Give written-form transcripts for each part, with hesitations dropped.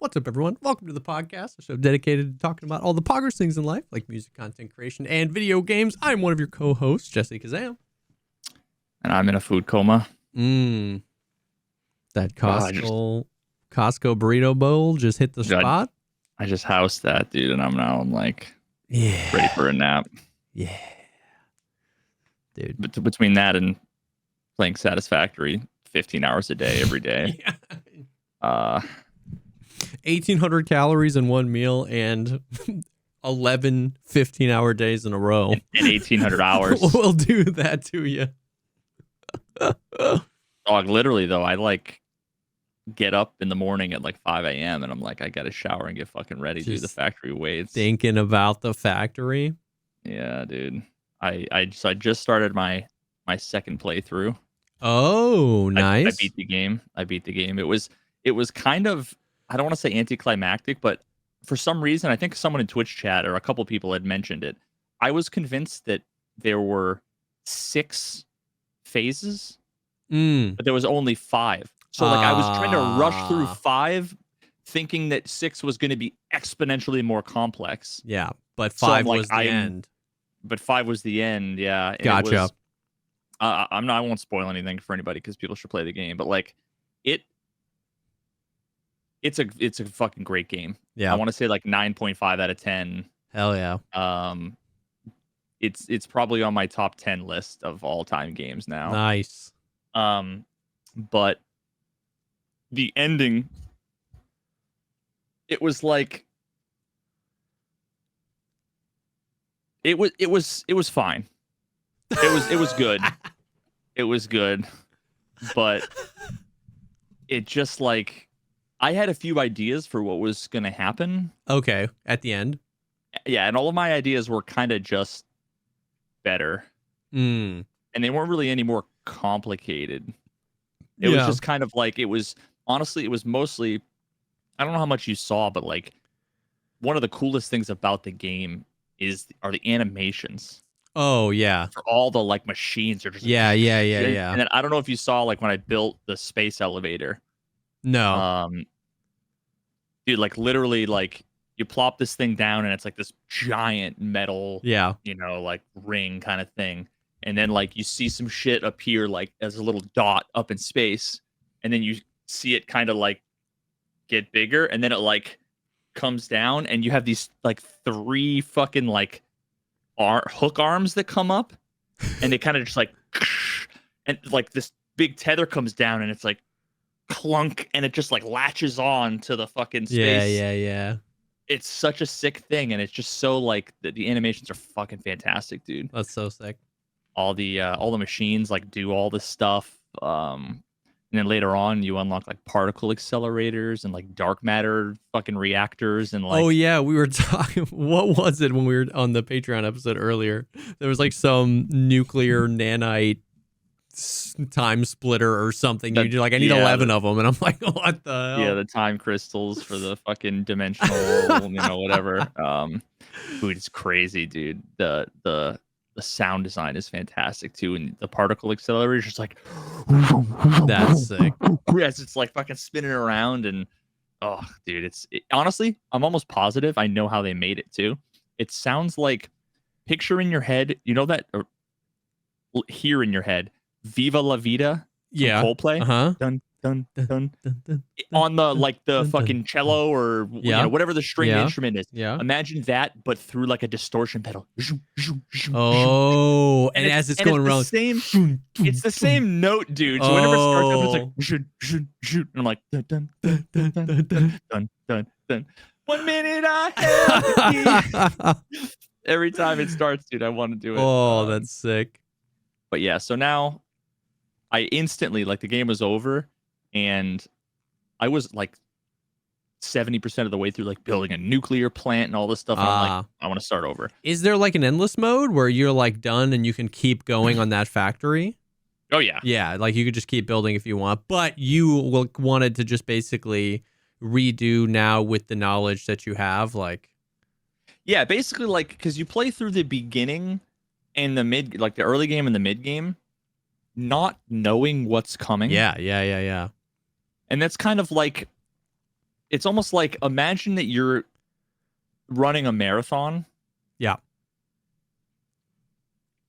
What's up, everyone? Welcome to the podcast, a show dedicated to talking about all the poggers things in life, like music, content creation, and video games. I'm one of your co-hosts, JesseKazam. And I'm in a food coma. That Costco burrito bowl just hit the spot. I just housed that, dude, and I'm like, ready for a nap. Yeah, dude. But between that and playing Satisfactory 15 hours a day every day. 1,800 calories in one meal and 11 15-hour days in a row. And 1,800 hours. We'll do that to you. Literally, though, I like get up in the morning at like 5 a.m. and I'm like, I got to shower and get fucking ready to do the factory weights. Thinking about the factory. Yeah, dude. I just started my second playthrough. Oh, nice. I beat the game. It was kind of, I don't want to say anticlimactic, but for some reason, I think someone in Twitch chat or a couple people had mentioned it. I was convinced that there were 6 phases, but there was only 5. So like I was trying to rush through 5, thinking that 6 was going to be exponentially more complex. Yeah, but 5 was the end. But 5 was the end. Yeah, and gotcha. I won't spoil anything for anybody because people should play the game. But like it's a fucking great game. Yeah, I want to say like 9.5 out of 10. Hell yeah. It's probably on my top 10 list of all time games now. Nice. But the ending, it was like it was fine. It was good. It was good, but it just like I had a few ideas for what was going to happen. Okay, at the end. Yeah, and all of my ideas were kind of just better. And they weren't really any more complicated. It was just kind of like, it was mostly, I don't know how much you saw, but like one of the coolest things about the game are the animations. Oh yeah. For all the like machines are just yeah. And then I don't know if you saw like when I built the space elevator. No. Dude, like literally like you plop this thing down and it's like this giant metal, like ring kind of thing. And then like you see some shit appear like as a little dot up in space. And then you see it kind of like get bigger. And then it like comes down and you have these like 3 fucking like hook arms that come up. And they kind of just like, and like this big tether comes down and it's like clunk and it just like latches on to the fucking space. Yeah. It's such a sick thing, and it's just so like the animations are fucking fantastic, dude. That's so sick. All the machines like do all this stuff. And then later on you unlock like particle accelerators and like dark matter fucking reactors and like. Oh yeah, we were talking. What was it when we were on the Patreon episode earlier? There was like some nuclear nanite time splitter or something. You do like, I need 11 of them, and I'm like, what the hell? Yeah, the time crystals for the fucking dimensional, whatever. Dude, it's crazy, dude. The sound design is fantastic too, and the particle accelerator is just like, that's sick. Yes, it's like fucking spinning around, and oh, dude, honestly, I'm almost positive I know how they made it too. It sounds like, picture in your head, that, or hear in your head. Viva La Vida, Coldplay, dun, dun, dun, dun, on the like the fucking cello or whatever the string instrument is. Yeah. Imagine that, but through like a distortion pedal. Oh, and as it's going around, it's the same note, dude. So whenever it starts up, it's like and I'm like dun dun dun dun dun dun dun dun dun. 1 minute I have. Every time it starts, dude, I want to do it. Oh, that's sick. But yeah, so now I instantly, like, the game was over, and I was, like, 70% of the way through, like, building a nuclear plant and all this stuff. And I'm like, I want to start over. Is there, like, an endless mode where you're, like, done and you can keep going on that factory? Oh, yeah. Yeah, like, you could just keep building if you want. But you wanted to just basically redo now with the knowledge that you have, like... Yeah, basically, like, because you play through the beginning and the mid, like, the early game and the mid game, not knowing what's coming. Yeah. And that's kind of like it's almost like, imagine that you're running a marathon. Yeah.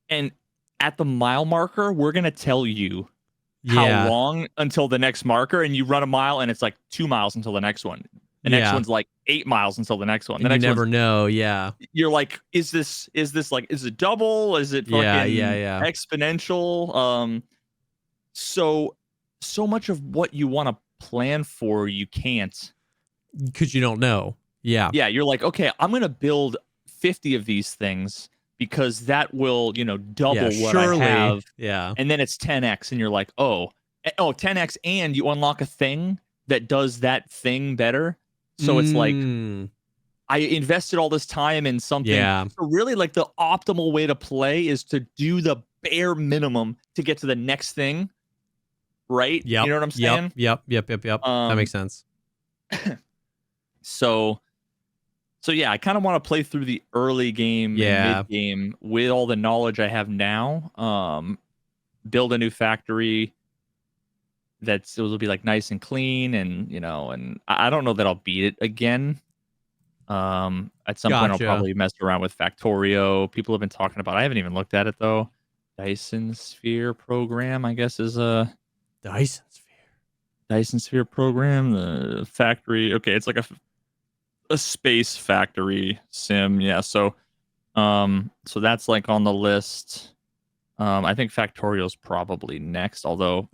And at the mile marker, we're going to tell you how long until the next marker, and you run a mile and it's like 2 miles until the next one. The next one's like 8 miles until the next one. The and next you never know. Yeah. You're like, is this like, is it double? Is it fucking exponential? So much of what you want to plan for, you can't. Because you don't know. Yeah. Yeah. You're like, okay, I'm going to build 50 of these things because that will, double what I have. Yeah. And then it's 10x and you're like, oh, 10x, and you unlock a thing that does that thing better. So it's like, I invested all this time in something. Yeah. So really, like, the optimal way to play is to do the bare minimum to get to the next thing. Right? Yep. You know what I'm saying? Yep. That makes sense. So yeah, I kind of want to play through the early game and mid game with all the knowledge I have now. Build a new factory will be like nice and clean, and and I don't know that I'll beat it again. At some point I'll probably mess around with Factorio. People have been talking about. I haven't even looked at it though. Dyson Sphere program, I guess, is a Dyson Sphere program. The factory. Okay, it's like a space factory sim. Yeah, so that's like on the list. I think Factorio's probably next, although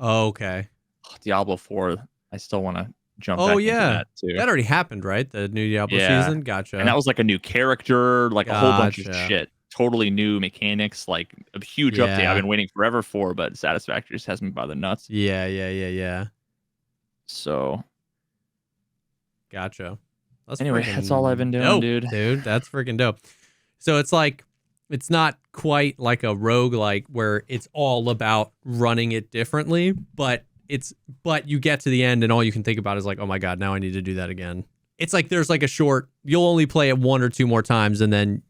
Diablo 4, I still want to jump back into that too. That already happened, right? The new Diablo season? Gotcha. And that was like a new character, like a whole bunch of shit. Totally new mechanics, like a huge update I've been waiting forever for, but Satisfactory just has me by the nuts. Yeah. So. Gotcha. Anyway, that's all I've been doing, dude. Dude, that's freaking dope. So it's like, it's not quite like a roguelike where it's all about running it differently, but you get to the end and all you can think about is like, oh my God, now I need to do that again. It's like there's like you'll only play it 1 or 2 more times and then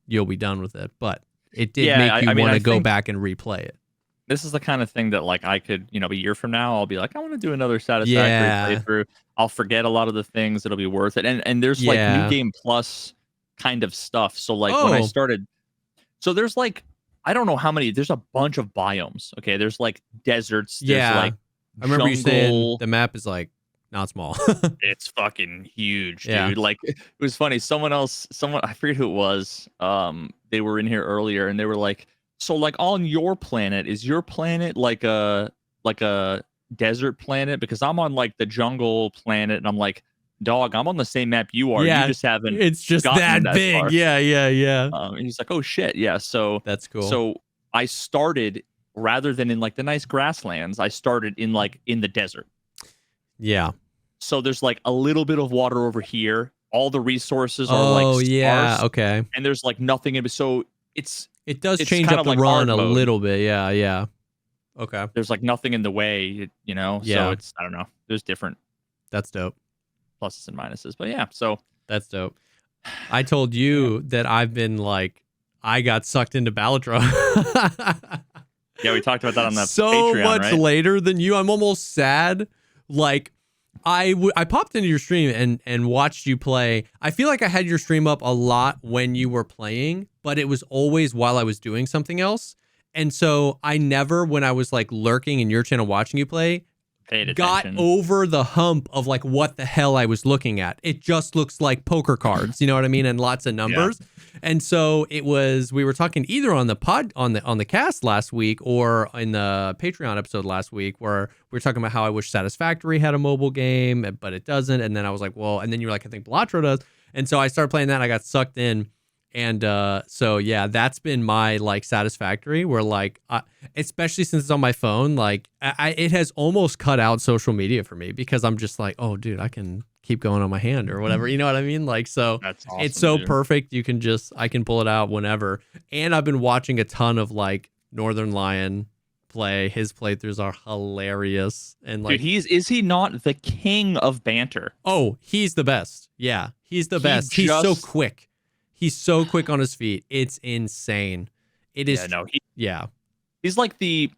you'll be done with it. But it did make you want to go back and replay it. This is the kind of thing that, like, I could, a year from now, I'll be like, I want to do another Satisfactory playthrough. I'll forget a lot of the things. It'll be worth it. And there's like New Game Plus kind of stuff. So like when I started, so there's like, I don't know how many, there's a bunch of biomes. Okay. There's like deserts. There's like I remember you saying the map is like not small. It's fucking huge, dude. Like, it was funny. Someone, I forget who it was. They were in here earlier and they were like, so like on your planet, is your planet like a desert planet? Because I'm on like the jungle planet and I'm like, dog, I'm on the same map you are. You just haven't. It's just that big. Far. Yeah. And he's like, oh shit. Yeah. So that's cool. So I started, rather than in like the nice grasslands, I started in the desert. Yeah. So there's like a little bit of water over here. All the resources are like sparse, okay. And there's like nothing in. So it does change up the like run a little bit. Yeah. Okay. There's like nothing in the way, So it's, I don't know. There's different. That's dope. Pluses and minuses, but yeah. So that's dope. I told you that I've been like, I got sucked into Balatro. Yeah, we talked about that on the so Patreon, much right? later than you. I'm almost sad. Like, I popped into your stream and watched you play. I feel like I had your stream up a lot when you were playing, but it was always while I was doing something else. And so I never, when I was like lurking in your channel watching you play, got over the hump of like what the hell I was looking at. It just looks like poker cards, you know what I mean, and lots of numbers. Yeah. And so we were talking either on the on the cast last week or in the Patreon episode last week where we were talking about how I wish Satisfactory had a mobile game, but it doesn't. And then I was like, well, and then you were like, I think Balatro does. And so I started playing that and I got sucked in. And so yeah, that's been my like Satisfactory where like, especially since it's on my phone, like it has almost cut out social media for me because I'm just like, oh dude, I can keep going on my hand or whatever. You know what I mean? Like, so that's awesome, it's so dude. perfect. I can pull it out whenever. And I've been watching a ton of like Northern Lion play. His playthroughs are hilarious. And like, dude, is he not the king of banter? Oh, he's the best. Yeah, he's the best. He's so quick. He's so quick on his feet. It's insane. It is. He's like the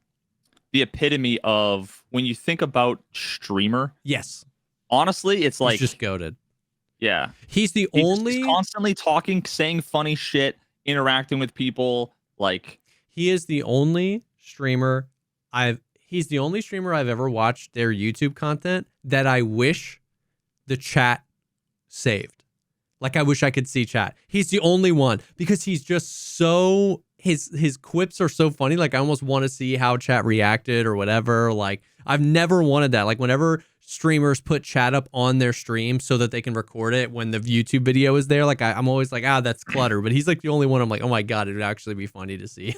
epitome of when you think about streamer. Yes. honestly, it's like he's just goated. Yeah, he's he's constantly talking, saying funny shit, interacting with people. Like he is the only streamer he's the only streamer I've ever watched their YouTube content that I wish the chat saved. Like I wish I could see chat. He's the only one because he's just so his quips are so funny. Like I almost want to see how chat reacted or whatever. Like I've never wanted that. Like whenever streamers put chat up on their stream so that they can record it when the YouTube video is there, like I'm always like, that's clutter. But he's like the only one I'm like, oh my God, it would actually be funny to see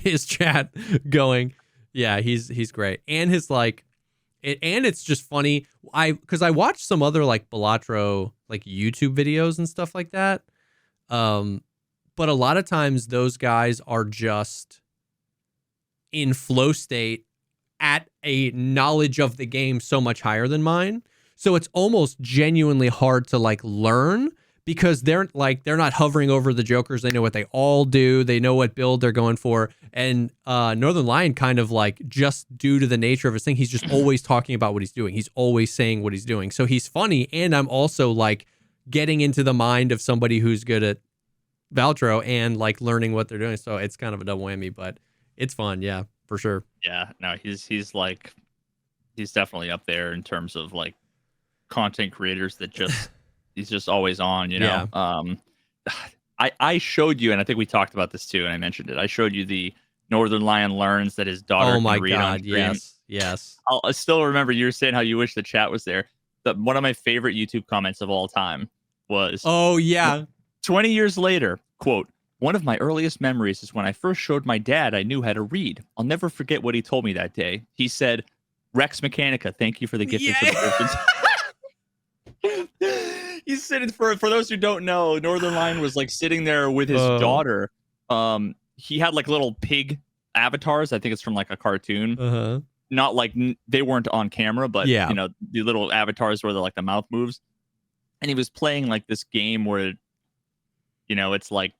his chat going. Yeah, he's great. And his like it's just funny. Because I watched some other like Balatro like YouTube videos and stuff like that. But a lot of times those guys are just in flow state at a knowledge of the game so much higher than mine. So it's almost genuinely hard to like learn because they're not hovering over the jokers. They know what they all do. They know what build they're going for. And Northern Lion kind of like just due to the nature of his thing, he's just always talking about what he's doing. He's always saying what he's doing. So he's funny. And I'm also like getting into the mind of somebody who's good at Valtro and like learning what they're doing. So it's kind of a double whammy, but it's fun. Yeah, for sure. Yeah, no, he's like, he's definitely up there in terms of like content creators that just, he's just always on, you know? Yeah. I showed you, and I think we talked about this too, and I mentioned it. I showed you the Northern Lion learns that his daughter can read on stream. Yes. I still remember you were saying how you wish the chat was there. One of my favorite YouTube comments of all time was, oh yeah, 20 years later, quote, one of my earliest memories is when I first showed my dad I knew how to read. I'll never forget what he told me that day. He said, Rex Mechanica, thank you for the gifted subscriptions. He's sitting, for those who don't know, Northern Lion was like sitting there with his daughter. He had like little pig avatars. I think it's from like a cartoon. Not like they weren't on camera, but you know, the little avatars where like the mouth moves. And he was playing like this game where, you know, it's like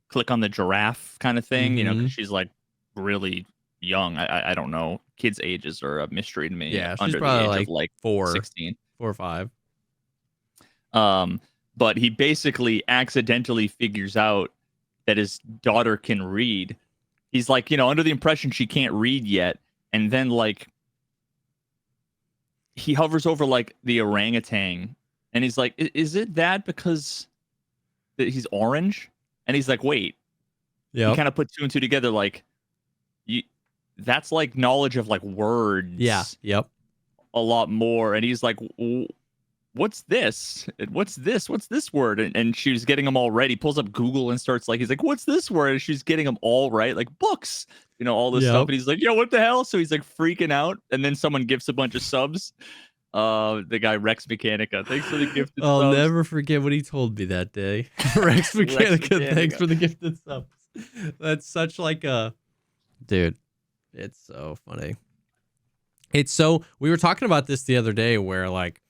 click on the giraffe kind of thing, you know, because she's like really young. I don't know. Kids' ages are a mystery to me. Yeah, she's under probably the age like of 16. 4 or 5. But he basically accidentally figures out that his daughter can read. He's like, you know, under the impression she can't read yet. And then like he hovers over like the orangutan and he's like, is it that because he's orange? And he's like, wait. Yeah. He kind of put 2 and 2 together, like that's like knowledge of like words. Yeah. Yep. A lot more. And he's like, what's this? What's this? What's this word? And she's getting them all right. He pulls up Google and starts like, he's like, what's this word? And she's getting them all right, like books, you know, all this stuff. And he's like, yo, what the hell? So he's like freaking out. And then someone gives a bunch of subs. The guy Rex Mechanica, thanks for the gifted I'll subs. never forget what he told me that day. Rex Mechanica, thanks for the gifted subs. That's such like a dude. It's so funny. It's so, we were talking about this the other day where like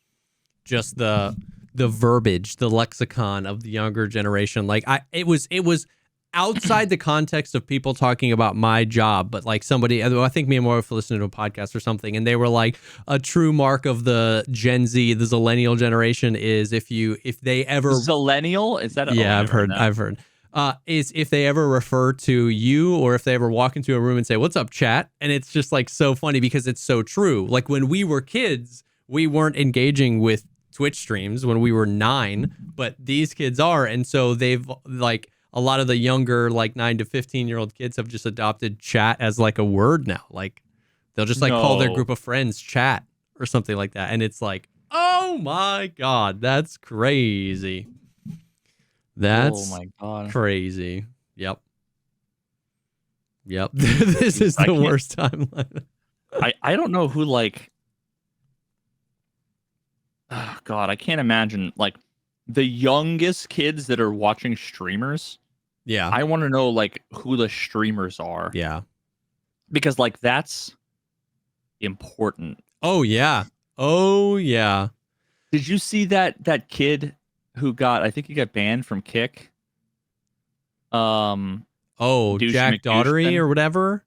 just the verbiage, the lexicon of the younger generation, like it was outside the context of people talking about my job, but like somebody, I think me and my wife listened to a podcast or something, and they were like, a true mark of the Gen Z, the Zillennial generation is if they ever Zillennial, is that? I've heard. Is if they ever refer to you or if they ever walk into a room and say, "What's up, chat?" And it's just like so funny because it's so true. Like when we were kids, we weren't engaging with Twitch streams when we were 9, but these kids are, and so they've like. A lot of the younger, like 9 to 15-year-old kids have just adopted chat as like a word now. Like they'll just like call their group of friends chat or something like that. And it's like, oh my God, that's crazy. That's oh my God. Crazy. Yep. This is the worst timeline. I don't know who like, oh God, I can't imagine like the youngest kids that are watching streamers. Yeah. I want to know like who the streamers are. Yeah. Because like that's important. Oh yeah. Oh yeah. Did you see that kid who got, I think he got banned from Kick? Jack Daugherty or whatever?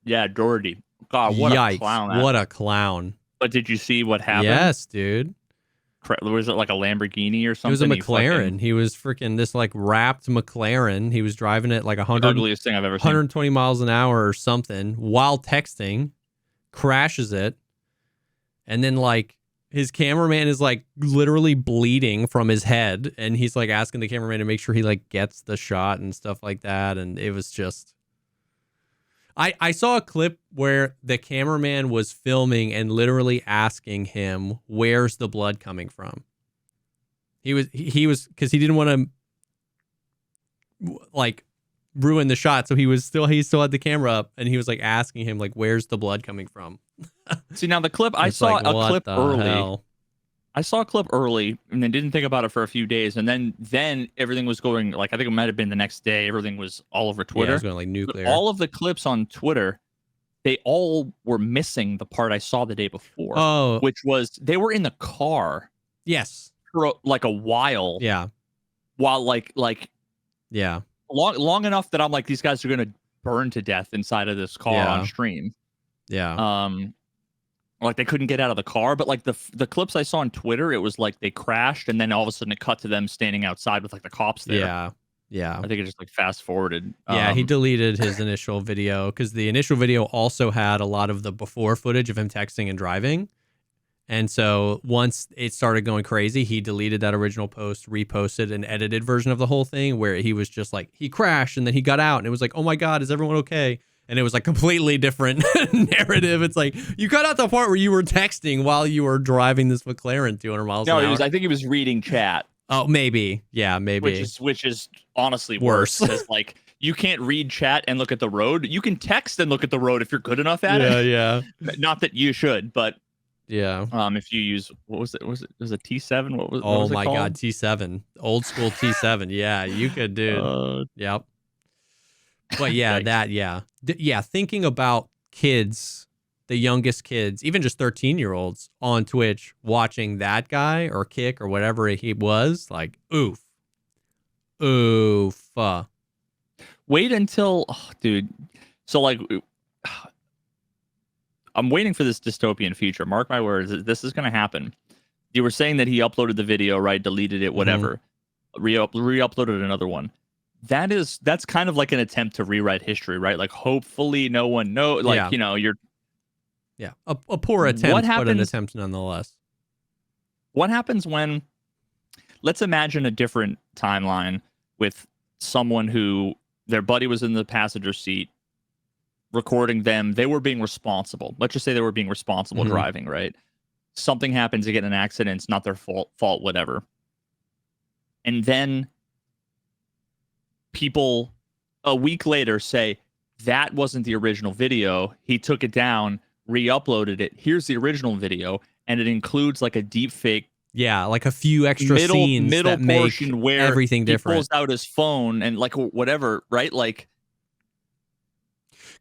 Yeah, Doherty. God, what a clown. What a clown. But did you see what happened? Yes, dude. Was it like a Lamborghini or something? It was a McLaren. He was freaking this like wrapped McLaren. He was driving it like 100, ugliest thing I've ever seen. 120 miles an hour or something while texting, crashes it, and then like his cameraman is like literally bleeding from his head, and he's like asking the cameraman to make sure he like gets the shot and stuff like that, and it was just. I saw a clip where the cameraman was filming and literally asking him, "Where's the blood coming from?" He was because he didn't want to like ruin the shot, so he still had the camera up, and he was like asking him like, "Where's the blood coming from?" See, now the clip I saw a clip early. Hell? I saw a clip early and then didn't think about it for a few days, and then everything was going like I think it might have been the next day. Everything was all over Twitter. Yeah, it was going like nuclear. But all of the clips on Twitter, they all were missing the part I saw the day before. Oh, which was they were in the car. Yes, for like a while. Yeah. While like yeah, long enough that I'm like these guys are gonna burn to death inside of this car on stream. Yeah. Like they couldn't get out of the car, but like the clips I saw on Twitter, it was like they crashed and then all of a sudden it cut to them standing outside with like the cops there. Yeah. I think it just like fast forwarded. Yeah, he deleted his initial video because the initial video also had a lot of the before footage of him texting and driving. And so once it started going crazy, he deleted that original post, reposted an edited version of the whole thing where he was just like, he crashed and then he got out and it was like, oh my God, is everyone okay? And it was like completely different narrative. It's like you cut out the part where you were texting while you were driving this McLaren 200 miles an hour. No, I think he was reading chat. Oh, maybe. Yeah, maybe. Which is honestly worse. Because like you can't read chat and look at the road. You can text and look at the road if you're good enough at it. Yeah. Not that you should, but yeah. If you use what was it? Was it T7? What was Oh it my called? God, T7. Old school T7. Yeah, you could, dude. Yep. But yeah, thinking about kids, the youngest kids, even just 13-year-olds on Twitch watching that guy or Kick or whatever he was, like, oof. Wait until, dude. So like, I'm waiting for this dystopian future. Mark my words, this is going to happen. You were saying that he uploaded the video, right? Deleted it, whatever. Re-uploaded another one. That's kind of like an attempt to rewrite history, right? Like hopefully no one knows. Like you're. Yeah, a poor attempt, but an attempt nonetheless. What happens when? Let's imagine a different timeline with someone who their buddy was in the passenger seat, recording them. They were being responsible. Let's just say they were being responsible driving, right? Something happens, they get in an accident. It's not their fault, whatever. And then people a week later say that wasn't the original video. He took it down, re-uploaded it. Here's the original video, and it includes like a deep fake. Yeah, like a few extra scenes that make where everything different. He pulls out his phone and like whatever, right? Like,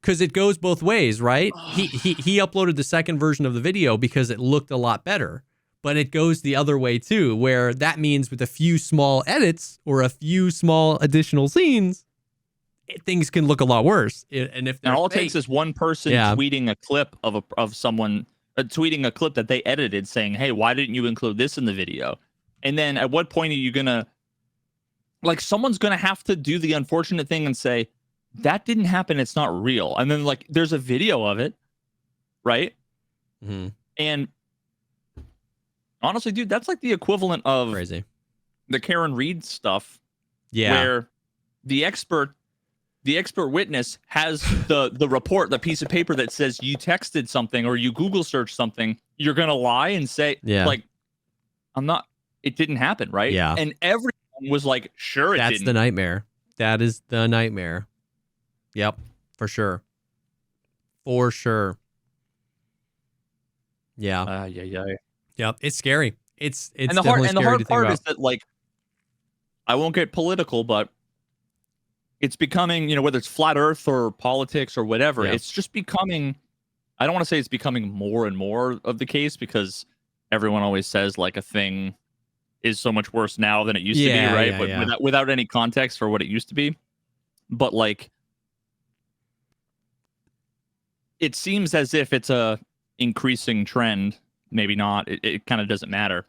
because it goes both ways, right? He uploaded the second version of the video because it looked a lot better. But it goes the other way too, where that means with a few small edits or a few small additional scenes, things can look a lot worse. And all it takes is one person tweeting a clip of someone tweeting a clip that they edited saying, "Hey, why didn't you include this in the video?" And then at what point are you gonna someone's gonna have to do the unfortunate thing and say that didn't happen. It's not real. And then there's a video of it, right? Mm-hmm. And honestly, dude, that's like the equivalent of crazy. The Karen Reed stuff. Yeah. Where the expert witness has the report, the piece of paper that says you texted something or you Google searched something. You're going to lie and say, it didn't happen, right? Yeah. And everyone was like, sure, it didn't. That's the nightmare. That is the nightmare. Yep. For sure. For sure. Yeah. Yep, it's scary. It's and the hard part is that I won't get political, but it's becoming, whether it's flat Earth or politics or whatever, it's just becoming. I don't want to say it's becoming more and more of the case because everyone always says a thing is so much worse now than it used to be, right? But without any context for what it used to be, but it seems as if it's a increasing trend maybe not. It kind of doesn't matter.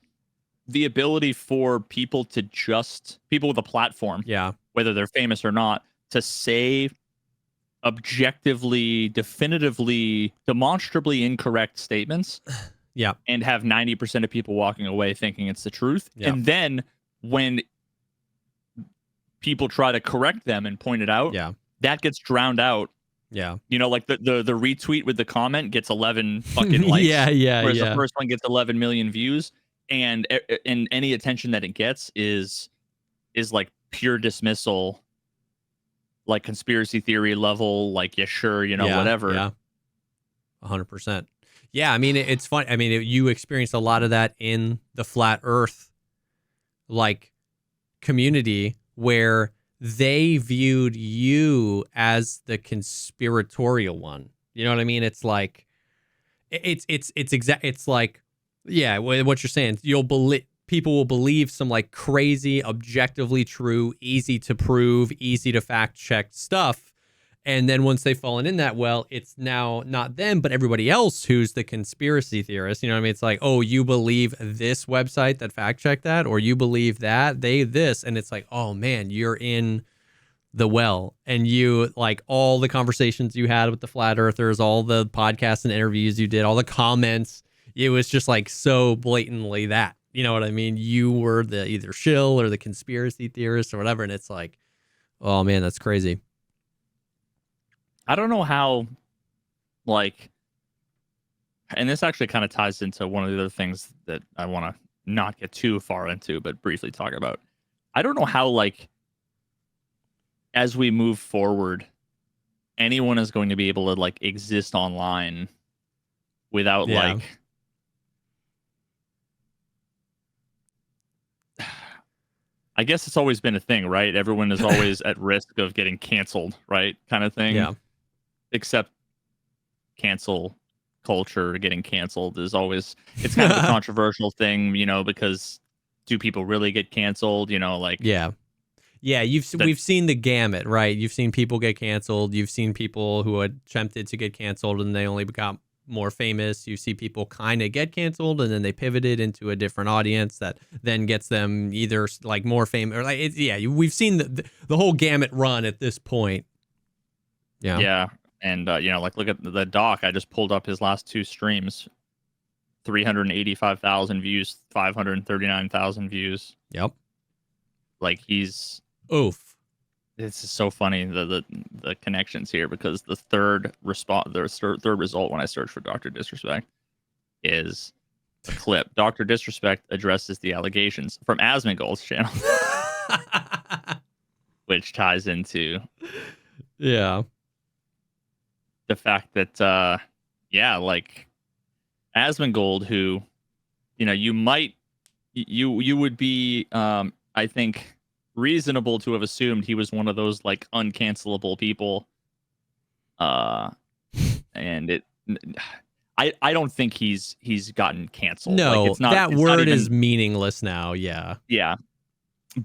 The ability for people with a platform, whether they're famous or not, to say objectively, definitively, demonstrably incorrect statements, and have 90% of people walking away thinking it's the truth. And then when people try to correct them and point it out, that gets drowned out. Like the retweet with the comment gets 11 fucking likes. Whereas the first one gets 11 million views, and any attention that it gets is like pure dismissal, like conspiracy theory level, like sure, whatever. 100%. Yeah, I mean it's fun. I mean you experienced a lot of that in the flat Earth like community, where they viewed you as the conspiratorial one. You know what I mean? It's like, it's like, what you're saying. People will believe some like crazy, objectively true, easy to prove, easy to fact check stuff. And then once they've fallen in that well, it's now not them, but everybody else who's the conspiracy theorist. You know what I mean? It's like, oh, you believe this website that fact checked that, or you believe that this. And it's like, oh man, you're in the well. And you like all the conversations you had with the flat earthers, all the podcasts and interviews you did, all the comments. It was just like so blatantly that, you know what I mean? You were the either shill or the conspiracy theorist or whatever. And it's like, oh man, that's crazy. I don't know how, like, and this actually kind of ties into one of the other things that I want to not get too far into, but briefly talk about. I don't know how, like, as we move forward, anyone is going to be able to, like, exist online without, like, I guess it's always been a thing, right? Everyone is always at risk of getting canceled, right? Kind of thing. Yeah. Except cancel culture, getting canceled is always, it's kind of a controversial thing, because do people really get canceled? Like we've seen the gamut, right? You've seen people get canceled. You've seen people who attempted to get canceled and they only got more famous. You see people kind of get canceled and then they pivoted into a different audience that then gets them either like more famous or like we've seen the whole gamut run at this point. And like look at the doc. I just pulled up his last two streams. 385,000 views, 539,000 views. Yep. Like he's oof. It's just so funny the connections here, because the third result when I search for Dr. Disrespect is a clip. Dr. Disrespect addresses the allegations from Asmongold's channel, which ties into the fact that like Asmongold, who you would be I think reasonable to have assumed he was one of those like uncancelable people, and I don't think he's gotten canceled. No, like, it's not, that it's word not even, is meaningless now. Yeah,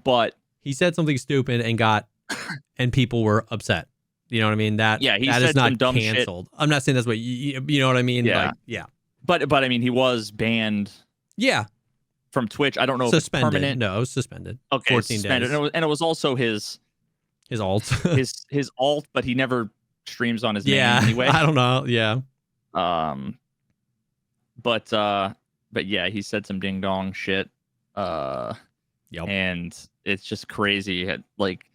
but he said something stupid and people were upset. You know what I mean? That is not dumb canceled. Shit. I'm not saying that's what you know what I mean? Yeah. But I mean, he was banned. Yeah. From Twitch. I don't know suspended. If it's permanent. No, it was suspended. Okay, 14 suspended. days. And it was also his alt. his alt, but he never streams on his name anyway. I don't know. Yeah. But yeah, he said some ding dong shit. And it's just crazy. Like,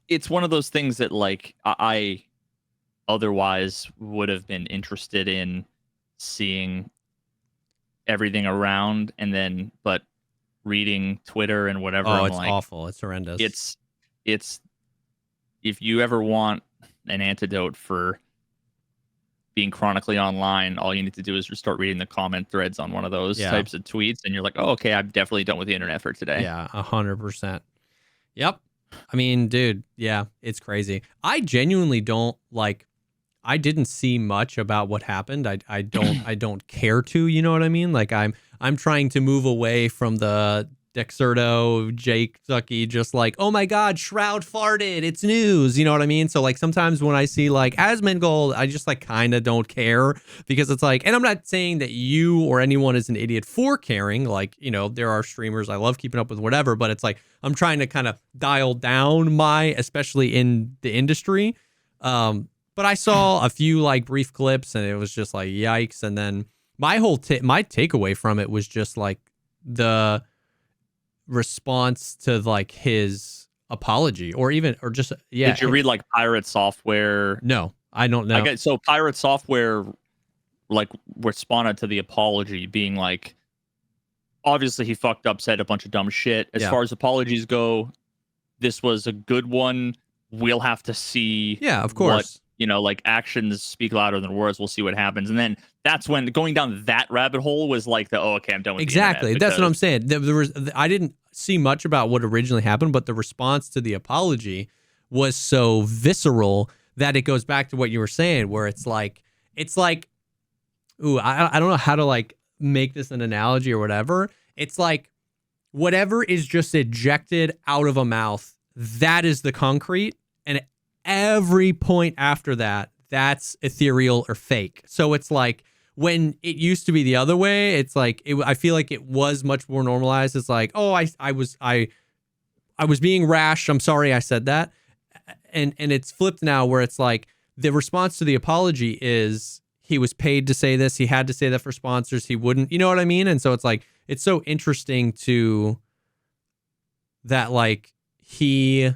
it's one of those things that like I otherwise would have been interested in seeing everything around, and then but reading Twitter and whatever, I'm it's like, awful. It's horrendous. It's if you ever want an antidote for being chronically online, all you need to do is just start reading the comment threads on one of those types of tweets, and you're like, oh, okay, I'm definitely done with the internet for today. Yeah, 100%. Yep. I mean, dude, yeah, it's crazy. I genuinely don't like. I didn't see much about what happened. I don't care to. You know what I mean? Like I'm trying to move away from the Dexerto, Jake Stuckey, just like, oh my God, Shroud farted, it's news. You know what I mean? So like sometimes when I see like Asmongold, I just like kind of don't care because it's like, and I'm not saying that you or anyone is an idiot for caring. Like, you know, there are streamers I love keeping up with whatever, but it's like I'm trying to kind of dial down especially in the industry. But I saw a few like brief clips and it was just like, yikes. And then my my takeaway from it was just like the response to like his apology or just Did you read like Pirate Software? No, I don't know. So Pirate Software like responded to the apology being like, obviously he fucked up, said a bunch of dumb shit. As far as apologies go, this was a good one. We'll have to see. Yeah, of course. Like actions speak louder than words. We'll see what happens. And then that's when going down that rabbit hole was like okay, I'm done with exactly. The that's what I'm saying. I didn't see much about what originally happened, but the response to the apology was so visceral that it goes back to what you were saying, where it's like, ooh, I don't know how to like make this an analogy or whatever. It's like whatever is just ejected out of a mouth, that is the concrete, and every point after that, that's ethereal or fake. So it's like when it used to be the other way, it's like I feel like it was much more normalized. It's like, oh, I was being rash. I'm sorry I said that. And it's flipped now where it's like the response to the apology is he was paid to say this. He had to say that for sponsors. He wouldn't, you know what I mean? And so it's like, it's so interesting to that, like he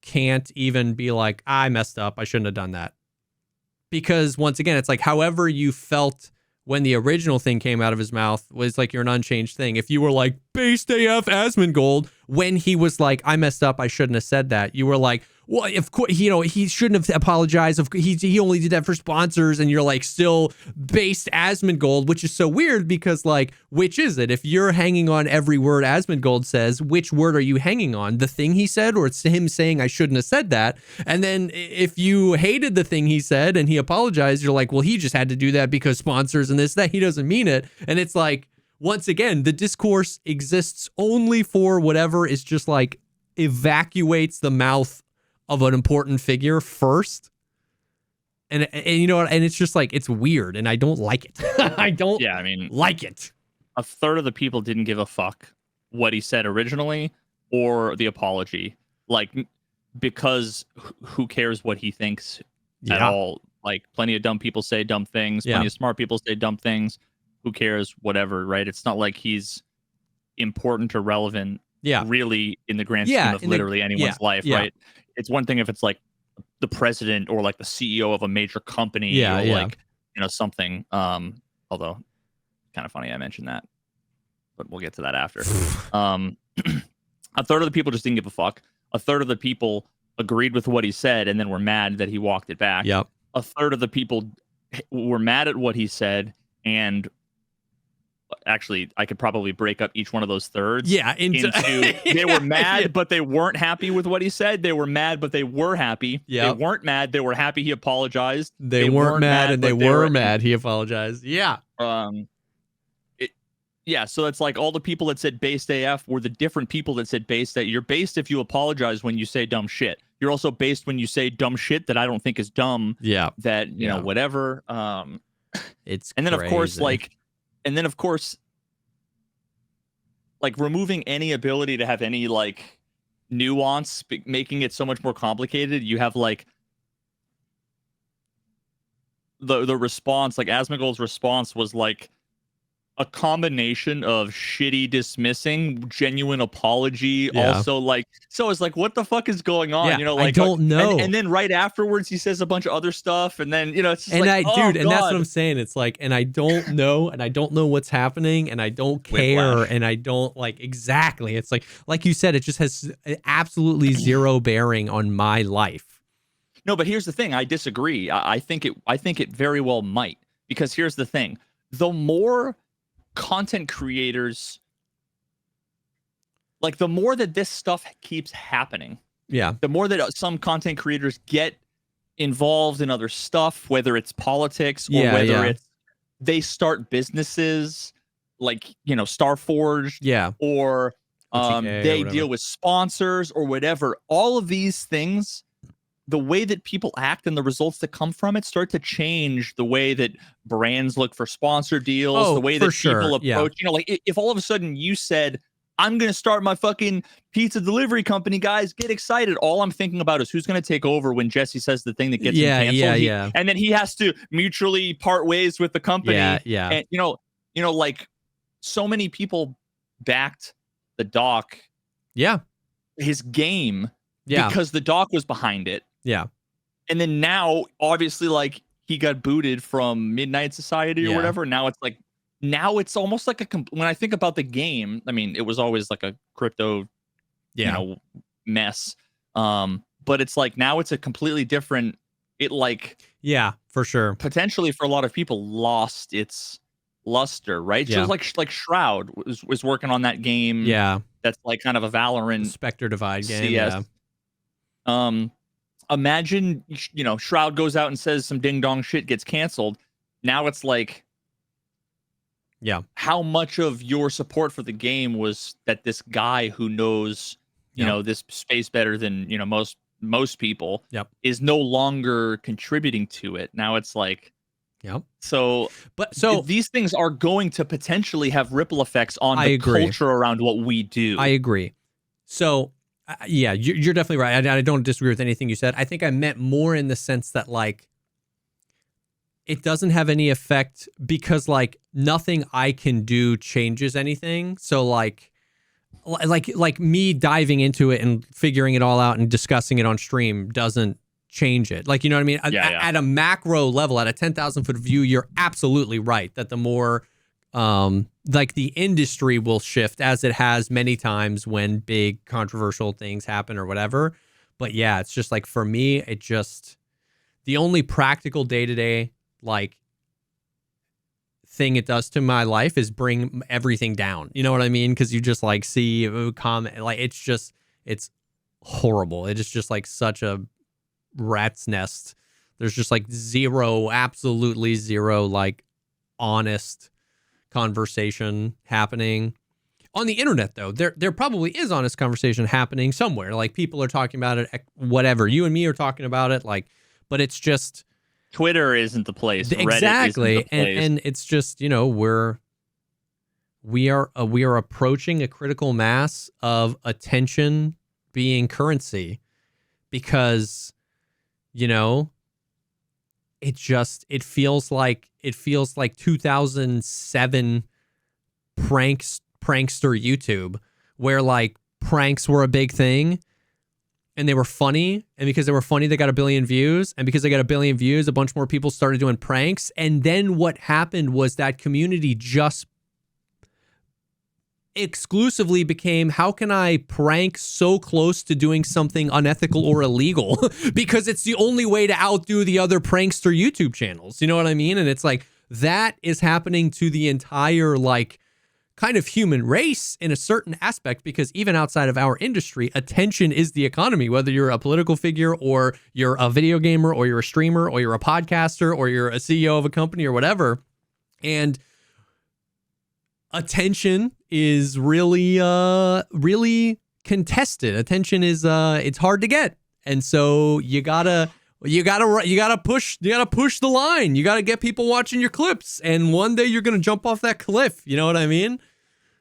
can't even be like, I messed up, I shouldn't have done that. Because once again, it's like however you felt when the original thing came out of his mouth was like you're an unchanged thing. If you were like, based AF Asmongold, when he was like, I messed up, I shouldn't have said that, you were like, well, of course, he shouldn't have apologized. He only did that for sponsors, and you're like still based Asmongold, which is so weird because like, which is it? If you're hanging on every word Asmongold says, which word are you hanging on? The thing he said, or it's him saying I shouldn't have said that? And then if you hated the thing he said and he apologized, you're like, well, he just had to do that because sponsors and this, that, he doesn't mean it. And it's like, once again, the discourse exists only for whatever is just like evacuates the mouth of an important figure first. And you know what? And it's just like, it's weird and I don't like it. I don't like it. A third of the people didn't give a fuck what he said originally or the apology. Like, because who cares what he thinks at all? Like, plenty of dumb people say dumb things. Plenty of smart people say dumb things. Who cares? Whatever, right? It's not like he's important or relevant really in the grand scheme of literally anyone's life, right? It's one thing if it's like the president or like the CEO of a major company or like, something. Although kind of funny I mentioned that, but we'll get to that after. A third of the people just didn't give a fuck. A third of the people agreed with what he said and then were mad that he walked it back. Yep. A third of the people were mad at what he said, and actually I could probably break up each one of those thirds into they were mad but they weren't happy with what he said. They were mad but they were happy. They weren't mad, they were happy he apologized. They weren't mad and they were mad he apologized. So it's like all the people that said based AF were the different people that said based. That you're based if you apologize when you say dumb shit. You're also based when you say dumb shit that I don't think is dumb. That you know whatever. It's and then crazy. of course, like removing any ability to have any like nuance, making it so much more complicated. You have like the response, like Asmongold's response was like a combination of shitty dismissing, genuine apology, also like, so it's like, what the fuck is going on? I don't know. And then right afterwards he says a bunch of other stuff, and then it's just and like, and that's what I'm saying. It's like, and I don't know, and I don't know what's happening, and I don't care, and I don't like exactly. It's like you said, it just has absolutely zero bearing on my life. No, but here's the thing. I disagree. I think it very well might, because here's the thing: the more content creators, like the more that this stuff keeps happening, the more that some content creators get involved in other stuff, whether it's politics or whether it's they start businesses like, you know, Starforged, yeah, or they or deal with sponsors or whatever. All of these things, the way that people act and the results that come from it start to change the way that brands look for sponsor deals, the way that people approach, you know, like if all of a sudden you said, I'm going to start my fucking pizza delivery company, guys, get excited. All I'm thinking about is who's going to take over when Jesse says the thing that gets him canceled. And then he has to mutually part ways with the company. And, you know, like so many people backed the doc. His game. Because the doc was behind it. And then now, obviously, like he got booted from Midnight Society or whatever. Now it's like, now it's almost like when I think about the game, I mean, it was always like a crypto, you know, mess. But it's like now it's a completely different. It like for sure. Potentially for a lot of people lost its luster, right? So it's like Shroud was working on that game. That's like kind of a Valorant Spectre Divide game. CS. Imagine, you know, Shroud goes out and says some ding dong shit, gets canceled. Now it's like, how much of your support for the game was that this guy who knows, you know, this space better than, you know, most people is no longer contributing to it. Now it's like, so these things are going to potentially have ripple effects on the culture around what we do. I agree. So you're definitely right. I don't disagree with anything you said. I think I meant more in the sense that like it doesn't have any effect because like nothing I can do changes anything. So like me diving into it and figuring it all out and discussing it on stream doesn't change it. Like, you know what I mean? At a macro level, at a 10,000 foot view, you're absolutely right that the more like the industry will shift as it has many times when big controversial things happen or whatever. But yeah, it's just like for me, it just the only practical day-to-day like thing it does to my life is bring everything down. You know what I mean? Because you just like see a comment, like it's horrible. It is just like such a rat's nest. There's just like absolutely zero like honest conversation happening on the internet. Though there probably is honest conversation happening somewhere. Like people are talking about it, whatever. You and me are talking about it, like, but it's just Twitter isn't the place. Exactly. Reddit isn't the place. And it's just, you know, we are approaching a critical mass of attention being currency because, you know, it feels like 2007 prankster YouTube where like pranks were a big thing and they were funny, and because they were funny they got 1 billion views, and because they got 1 billion views a bunch more people started doing pranks, and then what happened was that community just exclusively became, how can I prank so close to doing something unethical or illegal? Because it's the only way to outdo the other prankster YouTube channels. You know what I mean? And it's like, that is happening to the entire, like, kind of human race in a certain aspect, because even outside of our industry, attention is the economy, whether you're a political figure or you're a video gamer or you're a streamer or you're a podcaster or you're a CEO of a company or whatever. And attention is really contested. Attention is it's hard to get, and so you gotta push the line. You gotta get people watching your clips, and one day you're gonna jump off that cliff. You know what I mean?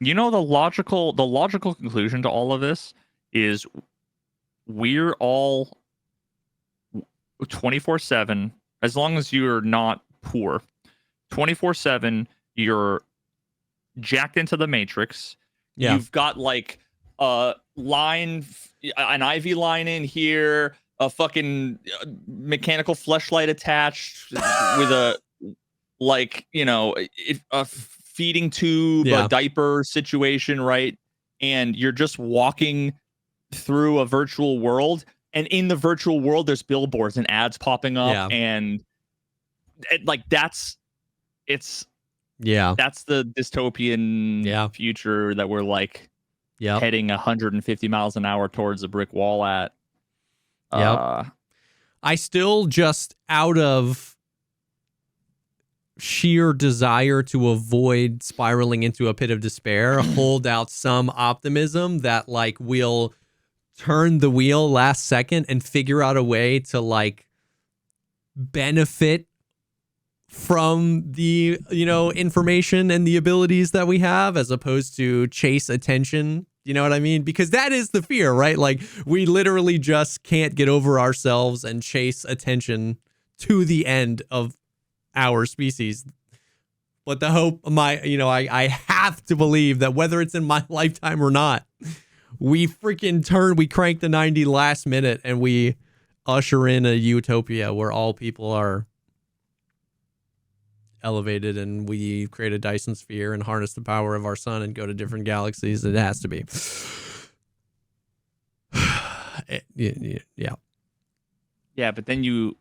You know, the logical conclusion to all of this is we're all 24/7. As long as you're not poor, 24/7, you're jacked into the matrix. You've got like an IV line in here, a fucking mechanical fleshlight attached with a, like, you know, a feeding tube, a diaper situation, right? And you're just walking through a virtual world, and in the virtual world there's billboards and ads popping up, and like that's the dystopian future that we're like heading 150 miles an hour towards a brick wall at. I still, just out of sheer desire to avoid spiraling into a pit of despair, hold out some optimism that like we'll turn the wheel last second and figure out a way to like benefit from the, you know, information and the abilities that we have, as opposed to chase attention. You know what I mean? Because that is the fear, right? Like we literally just can't get over ourselves and chase attention to the end of our species. But the hope, I have to believe that whether it's in my lifetime or not, we crank the 90 last minute and we usher in a utopia where all people are elevated and we create a Dyson sphere and harness the power of our sun and go to different galaxies. It has to be. Yeah. Yeah, but then you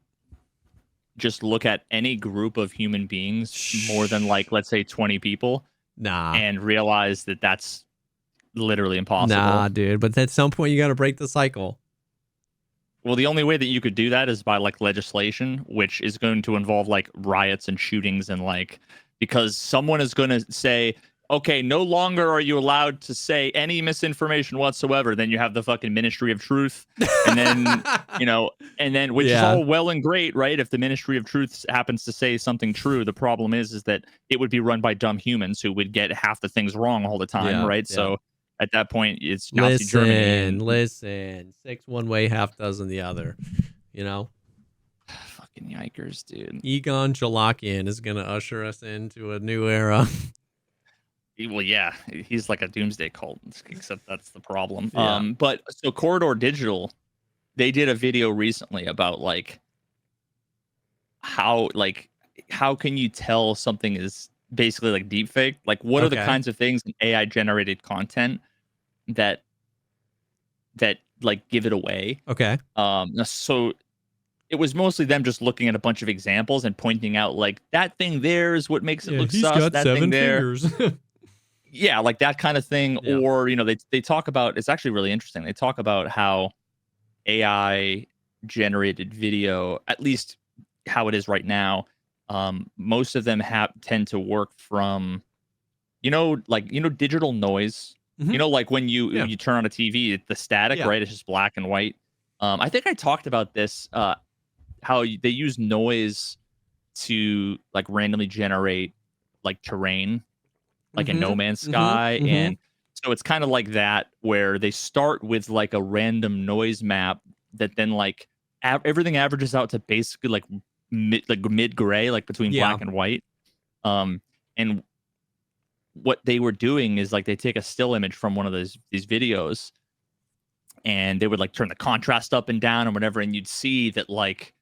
just look at any group of human beings, more than like, let's say 20 people, and realize that that's literally impossible. Nah, dude, but at some point you got to break the cycle. Well, the only way that you could do that is by like legislation, which is going to involve like riots and shootings and like, because someone is going to say, okay, no longer are you allowed to say any misinformation whatsoever. Then you have the fucking Ministry of Truth. And then, which is all well and great, right? If the Ministry of Truth happens to say something true, the problem is that it would be run by dumb humans who would get half the things wrong all the time, right? Yeah. So at that point, it's Nazi Germany. Listen, 6 one way, half dozen the other, Fucking yikers, dude. Egon Jalakian is going to usher us into a new era. Well, yeah, he's like a doomsday cult, except that's the problem. Yeah. But so Corridor Digital, they did a video recently about like how can you tell something is basically like deepfake? Like, what are the kinds of things in AI generated content that like give it away? Okay. So it was mostly them just looking at a bunch of examples and pointing out like that thing there is what makes it look sus. Got that 7 thing there. fingers. Yeah, like that kind of thing. Yeah. Or, they talk about, it's actually really interesting. They talk about how AI generated video, at least how it is right now, most of them tend to work from, digital noise. Mm-hmm. Like when you turn on a TV, the static, right? It's just black and white. I think I talked about this, how they use noise to like randomly generate like terrain, like a No Man's Sky. And so it's kind of like that, where they start with like a random noise map that then like everything averages out to basically like mid gray, like between black and white. And what they were doing is like they take a still image from one of these videos and they would like turn the contrast up and down or whatever, and you'd see that like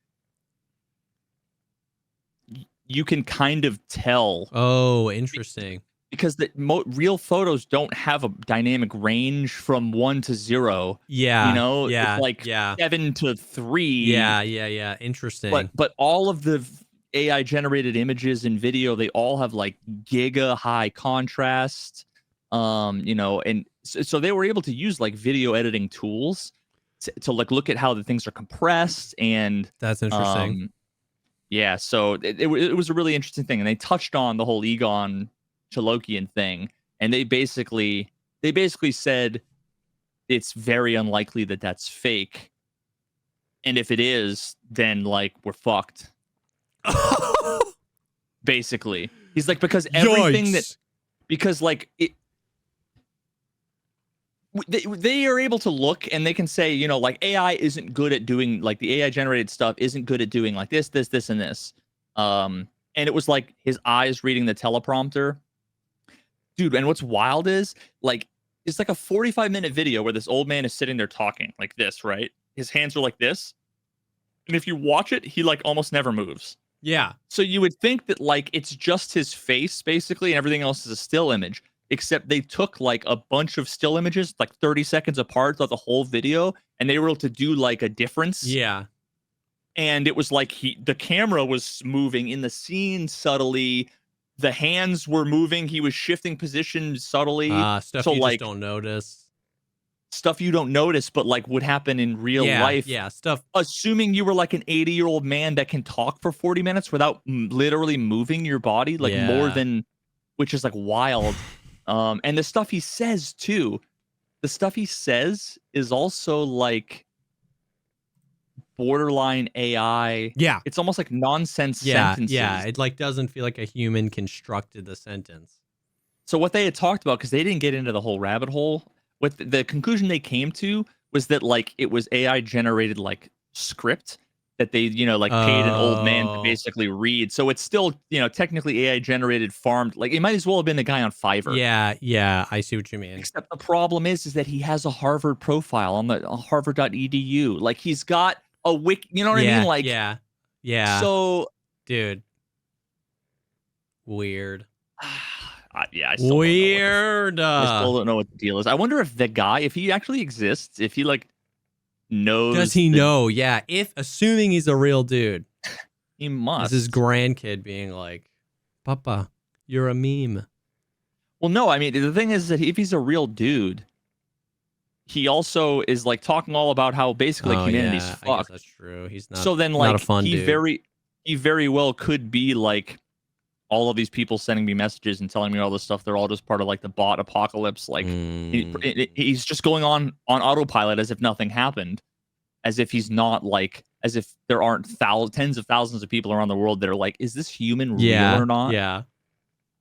you can kind of tell. Oh, interesting. Because the real photos don't have a dynamic range from 1 to 0. Yeah. It's like 7 to 3. Yeah. Interesting. But all of the AI generated images and video, they all have like giga high contrast. And so they were able to use like video editing tools to like look at how the things are compressed. And that's interesting. Yeah. So it was a really interesting thing. And they touched on the whole Egon Chalokian thing, and they basically said it's very unlikely that that's fake, and if it is, then like we're fucked. Basically, he's like, because everything they are able to look and they can say, like AI isn't good at doing, like the AI generated stuff isn't good at doing like this and this. And it was like his eyes reading the teleprompter. Dude, and what's wild is like it's like a 45-minute video where this old man is sitting there talking like this, right? His hands are like this. And if you watch it, he like almost never moves. Yeah. So you would think that like it's just his face basically and everything else is a still image, except they took like a bunch of still images like 30 seconds apart throughout the whole video, and they were able to do like a difference. Yeah. And it was like the camera was moving in the scene subtly. The hands were moving. He was shifting position subtly. Stuff so you like just don't notice. stuff you don't notice, but like would happen in real life. Yeah, stuff. Assuming you were like an 80-year-old man that can talk for 40 minutes without literally moving your body, like more than, which is like wild. And the stuff he says too, the stuff he says is also like borderline AI. Yeah. It's almost like nonsense sentences. Yeah, it like doesn't feel like a human constructed the sentence. So what they had talked about, because they didn't get into the whole rabbit hole, what the conclusion they came to was that like it was AI generated like script that they, like paid an old man to basically read. So it's still, technically AI generated farmed. Like it might as well have been the guy on Fiverr. Yeah, I see what you mean. Except the problem is that he has a Harvard profile on the harvard.edu. Like he's got a wiki, you know what I mean? Like yeah. So, dude, weird. I still weird. I still don't know what the deal is. I wonder if the guy, if he actually exists, if he like knows. Does he know? Yeah, assuming he's a real dude, he must. This is his grandkid being like, "Papa, you're a meme." Well, no, I mean the thing is that if he's a real dude, he also is like talking all about how basically humanity's fucked. I guess that's true. He's not. So then, not like, a fun dude. he very well could be like all of these people sending me messages and telling me all this stuff. They're all just part of like the bot apocalypse. Like he's just going on autopilot as if nothing happened, as if he's not like, as if there aren't tens of thousands of people around the world that are like, is this human real or not? Yeah.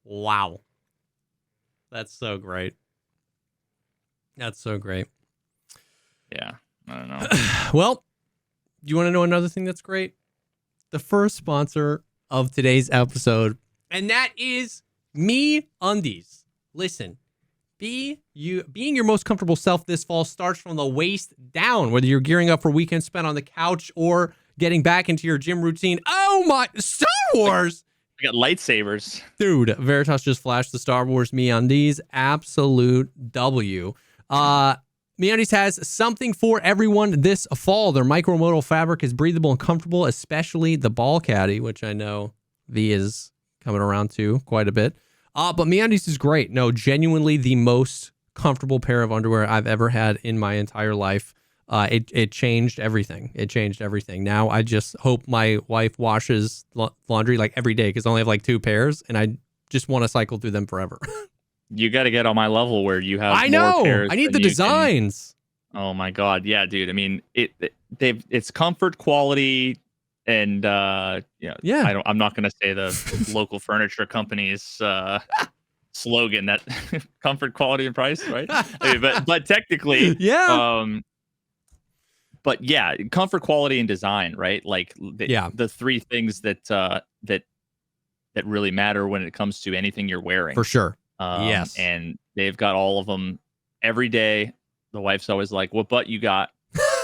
Wow. That's so great. That's so great. Yeah. I don't know. Well, you want to know another thing that's great? The first sponsor of today's episode, and that is MeUndies. Listen, being your most comfortable self this fall starts from the waist down, whether you're gearing up for a weekend spent on the couch or getting back into your gym routine. Oh my, Star Wars! I got lightsabers. Dude, Veritas just flashed the Star Wars MeUndies. Absolute W. MeUndies has something for everyone this fall. Their micromodal fabric is breathable and comfortable, especially the ball caddy, which I know V is coming around to quite a bit. But MeUndies is great. No, genuinely the most comfortable pair of underwear I've ever had in my entire life. It changed everything. It changed everything. Now I just hope my wife washes laundry like every day because I only have like 2 pairs, and I just want to cycle through them forever. You got to get on my level where you have. I know. More pairs I need the designs. Oh my god, yeah, dude. I mean, it's comfort, quality, and yeah. I'm not gonna say the local furniture company's slogan that comfort, quality, and price, right? I mean, but technically, yeah. But yeah, comfort, quality, and design, right? Like the 3 things that really matter when it comes to anything you're wearing. For sure. Yes. And they've got all of them every day. The wife's always like, "What butt you got?"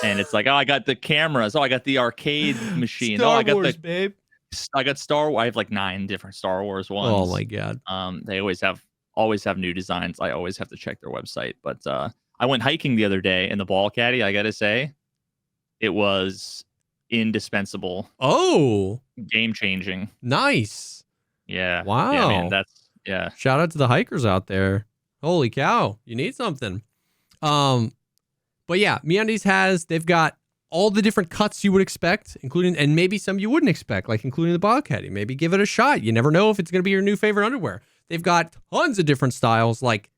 And it's like, "Oh, I got the cameras. Oh, I got the arcade machine. Star I got Wars, babe. I got Star Wars. I have like 9 different Star Wars ones. Oh my god. They always have new designs. I always have to check their website. But I went hiking the other day in the ball caddy. I gotta say, it was indispensable. Oh, game changing. Nice. Yeah. Wow. Yeah, man. Yeah. Shout out to the hikers out there. Holy cow. You need something. But yeah, MeUndies they've got all the different cuts you would expect, including, and maybe some you wouldn't expect, like including the ball caddy. Maybe give it a shot. You never know if it's going to be your new favorite underwear. They've got tons of different styles, like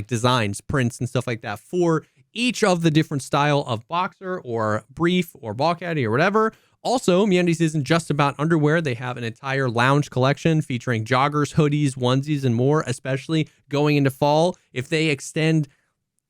designs, prints, and stuff like that for each of the different style of boxer or brief or ball caddy or whatever. Also, MeUndies isn't just about underwear. They have an entire lounge collection featuring joggers, hoodies, onesies, and more, especially going into fall. If they extend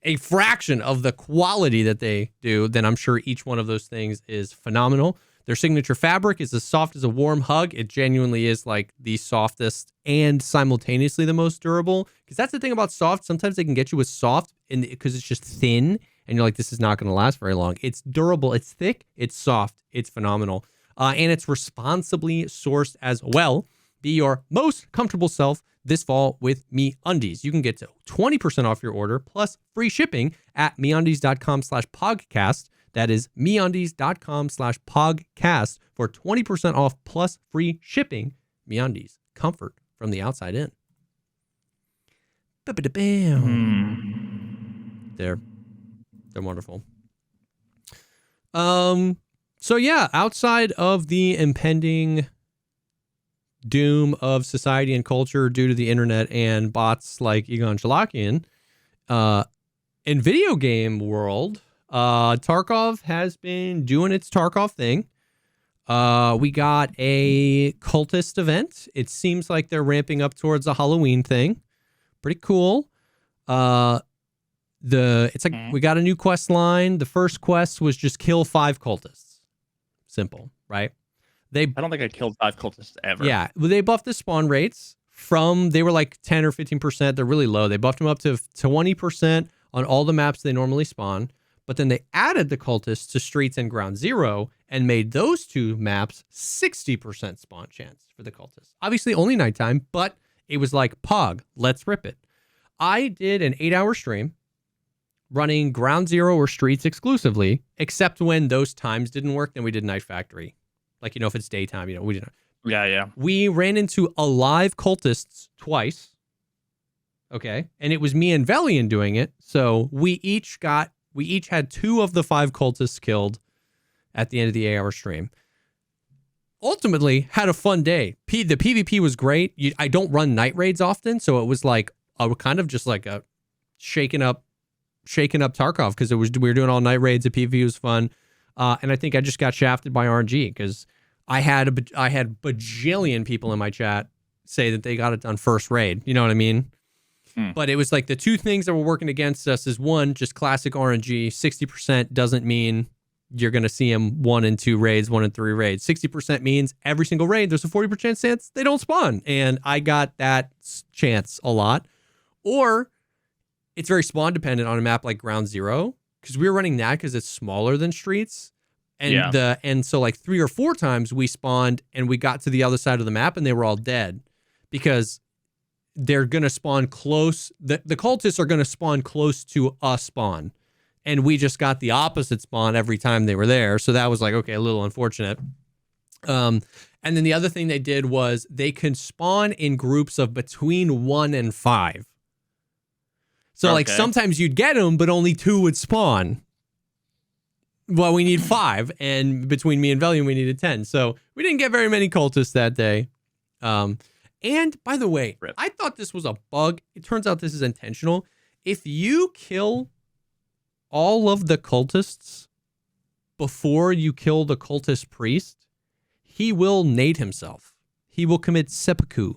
a fraction of the quality that they do, then I'm sure each one of those things is phenomenal. Their signature fabric is as soft as a warm hug. It genuinely is like the softest and simultaneously the most durable. Because that's the thing about soft. Sometimes they can get you with soft because it's just thin and you're like, this is not going to last very long. It's durable. It's thick. It's soft. It's phenomenal. And it's responsibly sourced as well. Be your most comfortable self this fall with MeUndies. You can get to 20% off your order plus free shipping at MeUndies.com/Pogcast. That is MeUndies.com/Pogcast for 20% off plus free shipping. MeUndies, comfort from the outside in. They're wonderful. So yeah, outside of the impending doom of society and culture due to the internet and bots like Egon Shalakian, in video game world, Tarkov has been doing its Tarkov thing. We got a Cultist event. It seems like they're ramping up towards a Halloween thing. Pretty cool. It's like we got a new quest line. The first quest was just kill 5 cultists. Simple, right? I don't think I killed 5 cultists ever. Yeah, they buffed the spawn rates they were like 10 or 15%. They're really low. They buffed them up to 20% on all the maps they normally spawn. But then they added the cultists to Streets and Ground Zero and made those 2 maps 60% spawn chance for the cultists. Obviously only nighttime, but it was like, Pog, let's rip it. I did an 8-hour stream running Ground Zero or Streets exclusively, except when those times didn't work, then we did Night Factory. Like, if it's daytime, we didn't. Yeah. We ran into alive cultists twice. Okay. And it was me and Velian doing it. So we each had 2 of the 5 cultists killed at the end of the 8-hour stream. Ultimately, had a fun day. The PvP was great. I don't run night raids often, so it was like kind of just like a shaking up Tarkov because we were doing all night raids. The PvP was fun, and I think I just got shafted by RNG because I had bajillion people in my chat say that they got it done first raid. You know what I mean? But it was like the 2 things that were working against us is one, just classic RNG. 60% doesn't mean you're going to see them 1 and 2 raids, 1 and 3 raids. 60% means every single raid, there's a 40% chance they don't spawn. And I got that chance a lot. Or it's very spawn dependent on a map like Ground Zero, because we were running that because it's smaller than Streets. And so like 3 or 4 times we spawned and we got to the other side of the map and they were all dead because they're going to spawn close. The cultists are going to spawn close to a spawn. And we just got the opposite spawn every time they were there. So that was like, okay, a little unfortunate. And then the other thing they did was they can spawn in groups of between 1 and 5. So like sometimes you'd get them, but only 2 would spawn. Well, we need 5. And between me and Velian, we needed 10. So we didn't get very many cultists that day. And by the way, I thought this was a bug. It turns out this is intentional. If you kill all of the cultists before you kill the cultist priest, he will nade himself. He will commit seppuku.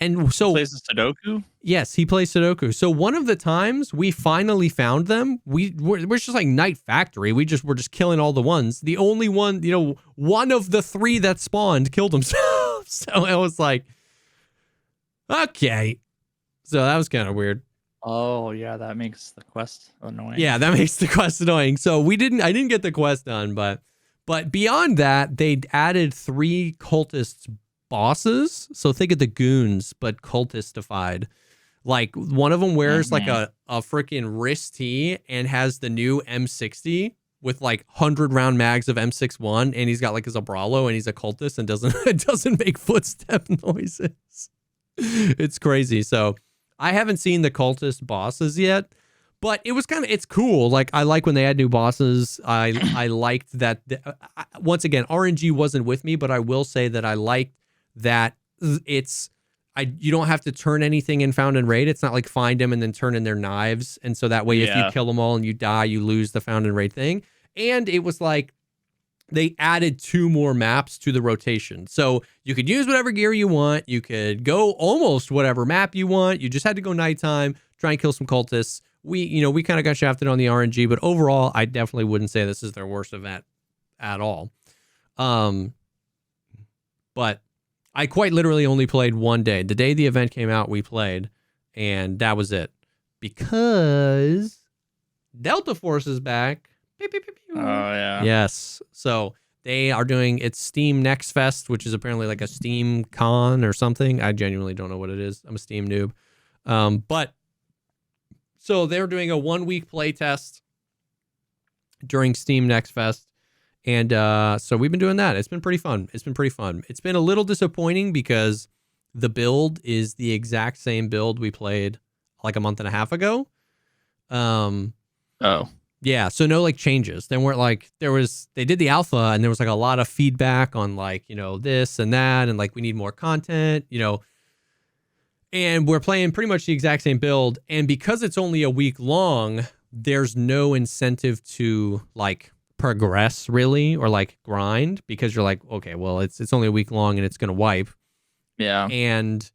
And so he plays Sudoku? Yes, he plays Sudoku. So one of the times we finally found them, we're just like Night Factory. We're just killing all the ones. The only one, one of the 3 that spawned killed himself. So I was like, okay. So that was kind of weird. Oh yeah, that makes the quest annoying. Yeah, that makes the quest annoying. So I didn't get the quest done, but beyond that, they added 3 cultists bosses. So think of the goons, but cultistified. Like one of them wears like a freaking wrist tee and has the new M60 with like 100 round mags of M61, and he's got like his Abralo, and he's a cultist and doesn't make footstep noises. It's crazy. So I haven't seen the cultist bosses yet, but it's cool. Like I like when they add new bosses. I liked that. Once again, RNG wasn't with me, but I will say that I liked that you don't have to turn anything in Found and Raid. It's not like find them and then turn in their knives. And so that way, if you kill them all and you die, you lose the Found and Raid thing. And it was like they added 2 more maps to the rotation. So you could use whatever gear you want. You could go almost whatever map you want. You just had to go nighttime, try and kill some cultists. We kind of got shafted on the RNG, but overall, I definitely wouldn't say this is their worst event at all. But I quite literally only played one day. The day the event came out, we played, and that was it. Because Delta Force is back. Pew, pew, pew, pew. Oh, yeah. Yes. So they are doing its Steam Next Fest, which is apparently like a Steam Con or something. I genuinely don't know what it is. I'm a Steam noob. But so they're doing a 1-week play test during Steam Next Fest. And so we've been doing that. It's been pretty fun. It's been a little disappointing because the build is the exact same build we played like a month and a half ago. Oh. Yeah, so no like changes. They weren't like they did the alpha and there was like a lot of feedback on like, this and that and like we need more content, and we're playing pretty much the exact same build, and because it's only a week long, there's no incentive to like progress really or like grind because you're like, okay, well, it's only a week long and it's going to wipe. Yeah. And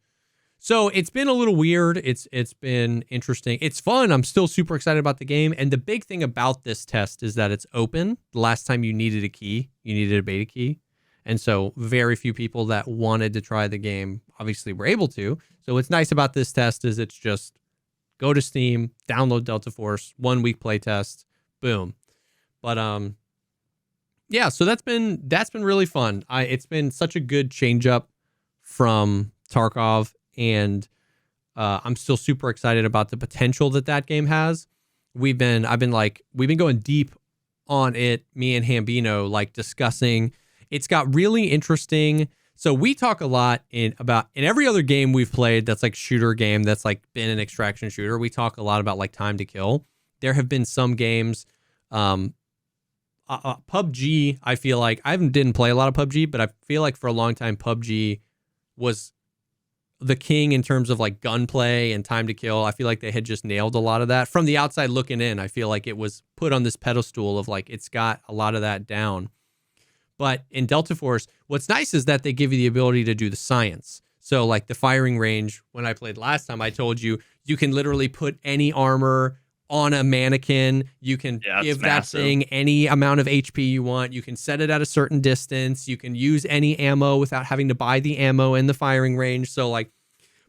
so it's been a little weird. It's been interesting. It's fun. I'm still super excited about the game. And the big thing about this test is that it's open. The last time you needed a key, you needed a beta key. And so very few people that wanted to try the game obviously were able to. So what's nice about this test is it's just go to Steam, download Delta Force, 1 week play test, boom. But yeah, so that's been really fun. It's been such a good change up from Tarkov. And I'm still super excited about the potential that game has. We've been going deep on it, me and Hambino, like discussing. It's got really interesting. So we talk a lot in every other game we've played that's like shooter game that's like been an extraction shooter. We talk a lot about like time to kill. There have been some games, PUBG. I feel like didn't play a lot of PUBG, but I feel like for a long time PUBG was the king in terms of like gunplay and time to kill. I feel like they had just nailed a lot of that. From the outside looking in, I feel like it was put on this pedestal of like, it's got a lot of that down. But in Delta Force, what's nice is that they give you the ability to do the science. So like the firing range, when I played last time, I told you, you can literally put any armor on a mannequin. You can give that thing any amount of HP you want. You can set it at a certain distance. You can use any ammo without having to buy the ammo in the firing range. So like,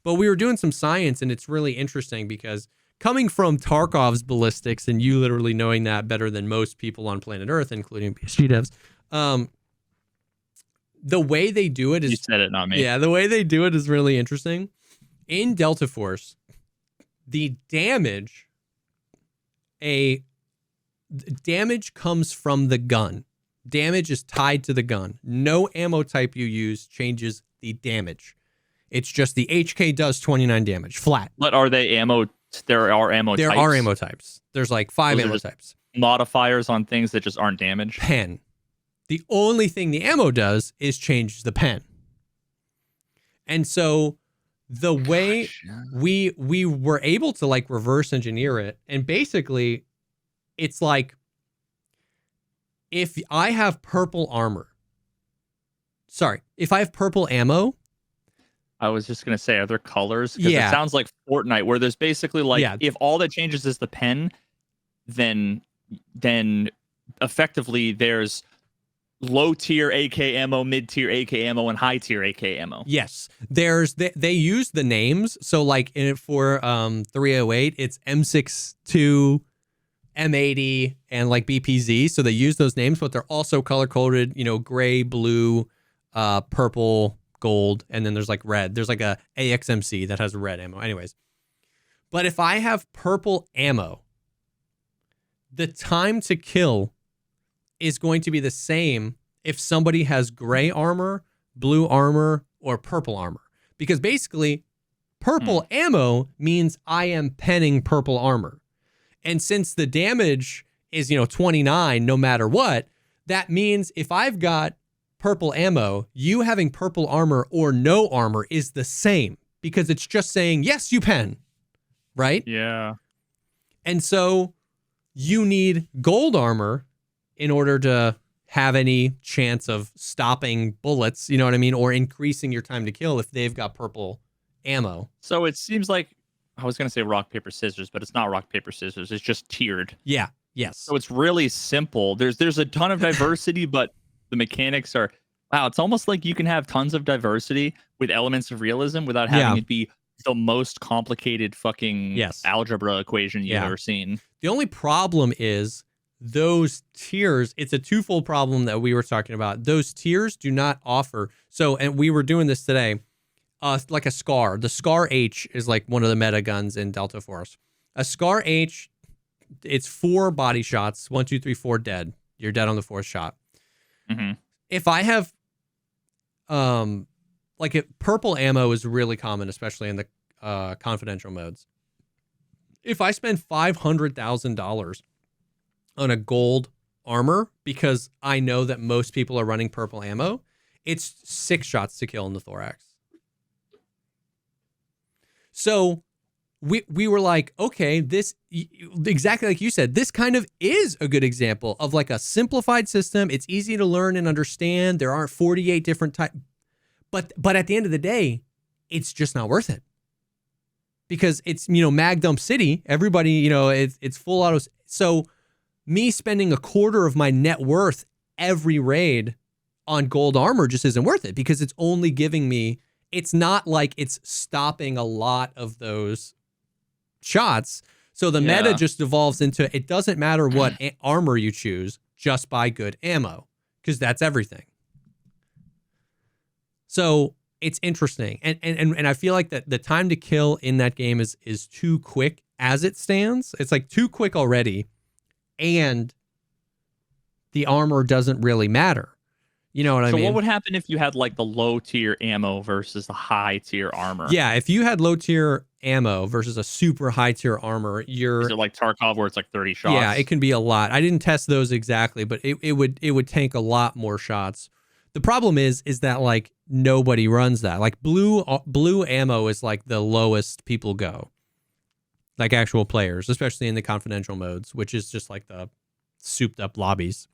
but we were doing some science and it's really interesting because coming from Tarkov's ballistics and you literally knowing that better than most people on planet Earth, including PSG devs, the way they do it is... You said it, not me. Yeah, the way they do it is really interesting. In Delta Force, the damage comes from the gun. Damage is tied to the gun. No ammo type you use changes the damage. It's just the HK does 29 damage, flat. But are they ammo? There are ammo types? There are ammo types. There's like 5 ammo types. Modifiers on things that just aren't damage? Pen. The only thing the ammo does is change the pen. And so the way we were able to like reverse engineer it, and basically it's like if I have purple ammo. I was just going to say, are there colors? Because it sounds like Fortnite, where there's basically like, if all that changes is the pen, then effectively there's low tier AK ammo, mid tier AK ammo, and high tier AK ammo. Yes, they use the names. So like in it for 308, it's M62, M80, and like BPZ. So they use those names, but they're also color coded. Gray, blue, purple, gold, and then there's like red. There's like a AXMC that has red ammo. Anyways, but if I have purple ammo, the time to kill is going to be the same if somebody has gray armor, blue armor, or purple armor. Because basically, purple ammo means I am penning purple armor. And since the damage is, 29 no matter what, that means if I've got purple ammo, you having purple armor or no armor is the same. Because it's just saying, yes, you pen. Right? Yeah. And so you need gold armor in order to have any chance of stopping bullets, you know what I mean? Or increasing your time to kill if they've got purple ammo. So it seems like, I was going to say rock, paper, scissors, but it's not rock, paper, scissors. It's just tiered. Yeah. Yes. So it's really simple. There's a ton of diversity, but the mechanics are, wow, it's almost like you can have tons of diversity with elements of realism without having it be the most complicated fucking algebra equation you've ever seen. The only problem is those tiers, it's a twofold problem that we were talking about. Those tiers do not offer. So, and we were doing this today, like a SCAR. The SCAR H is like one of the meta guns in Delta Force. A SCAR H, it's 4 body shots. 1, 2, 3, 4 dead. You're dead on the 4th shot. Mm-hmm. If I have, purple ammo is really common, especially in the confidential modes. If I spend $500,000 on a gold armor because I know that most people are running purple ammo, it's 6 shots to kill in the thorax. So we were like, okay, this, exactly like you said, this kind of is a good example of like a simplified system. It's easy to learn and understand. There aren't 48 different types. But at the end of the day, it's just not worth it. Because it's, mag dump city. Everybody, it's full autos. So me spending a quarter of my net worth every raid on gold armor just isn't worth it, because it's only giving me, it's not like it's stopping a lot of those shots. So the meta just evolves into, it doesn't matter what armor you choose, just buy good ammo, because that's everything. So it's interesting. And I feel like that the time to kill in that game is too quick as it stands. It's like too quick already. And the armor doesn't really matter. You know what I mean? So what would happen if you had like the low tier ammo versus the high tier armor? Yeah, if you had low tier ammo versus a super high tier armor, Is it like Tarkov where it's like 30 shots? Yeah, it can be a lot. I didn't test those exactly, but it would tank a lot more shots. The problem is that like nobody runs that. Like blue ammo is like the lowest people go. Like actual players, especially in the confidential modes, which is just like the souped up lobbies.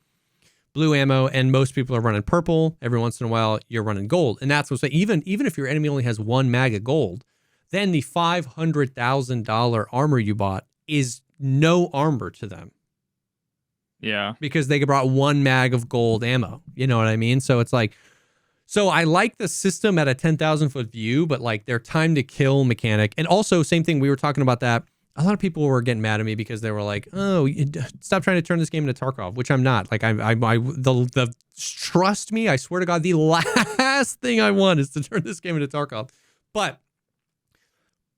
Blue ammo, and most people are running purple. Every once in a while, you're running gold. And that's what's even if your enemy only has 1 mag of gold, then the $500,000 armor you bought is no armor to them. Yeah. Because they brought 1 mag of gold ammo. You know what I mean? So it's like, so I like the system at a 10,000 foot view, but like their time to kill mechanic. And also same thing, we were talking about that. A lot of people were getting mad at me because they were like, "Oh, stop trying to turn this game into Tarkov," which I'm not. Like, the trust me, I swear to God, the last thing I want is to turn this game into Tarkov. But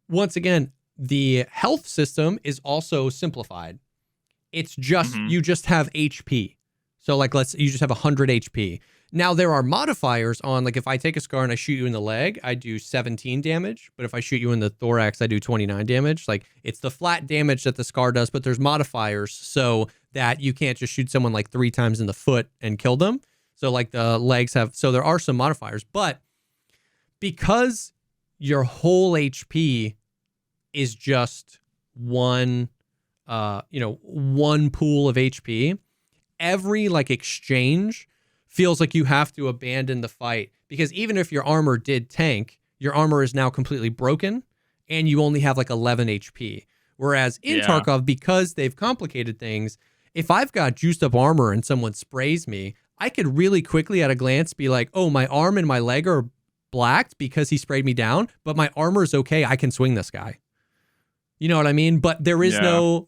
once again, the health system is also simplified. It's just you just have HP. So like, you just have 100 HP. Now, there are modifiers on, like, if I take a scar and I shoot you in the leg, I do 17 damage. But if I shoot you in the thorax, I do 29 damage. Like, it's the flat damage that the scar does, but there's modifiers so that you can't just shoot someone, like, 3 times in the foot and kill them. So, like, the legs have... So, there are some modifiers. But because your whole HP is just one pool of HP, every, like, exchange feels like you have to abandon the fight, because even if your armor did tank, your armor is now completely broken and you only have like 11 HP. Whereas in Tarkov, because they've complicated things, if I've got juiced up armor and someone sprays me, I could really quickly at a glance be like, oh, my arm and my leg are blacked because he sprayed me down, but my armor is okay. I can swing this guy. You know what I mean? But there is no,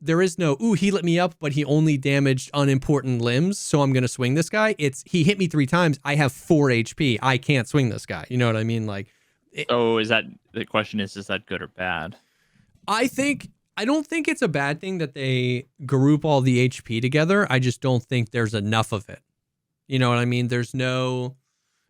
ooh, he lit me up, but he only damaged unimportant limbs, so I'm going to swing this guy. It's, he hit me 3 times. I have 4 HP. I can't swing this guy. You know what I mean? Like, the question is that good or bad? I don't think it's a bad thing that they group all the HP together. I just don't think there's enough of it. You know what I mean? There's no,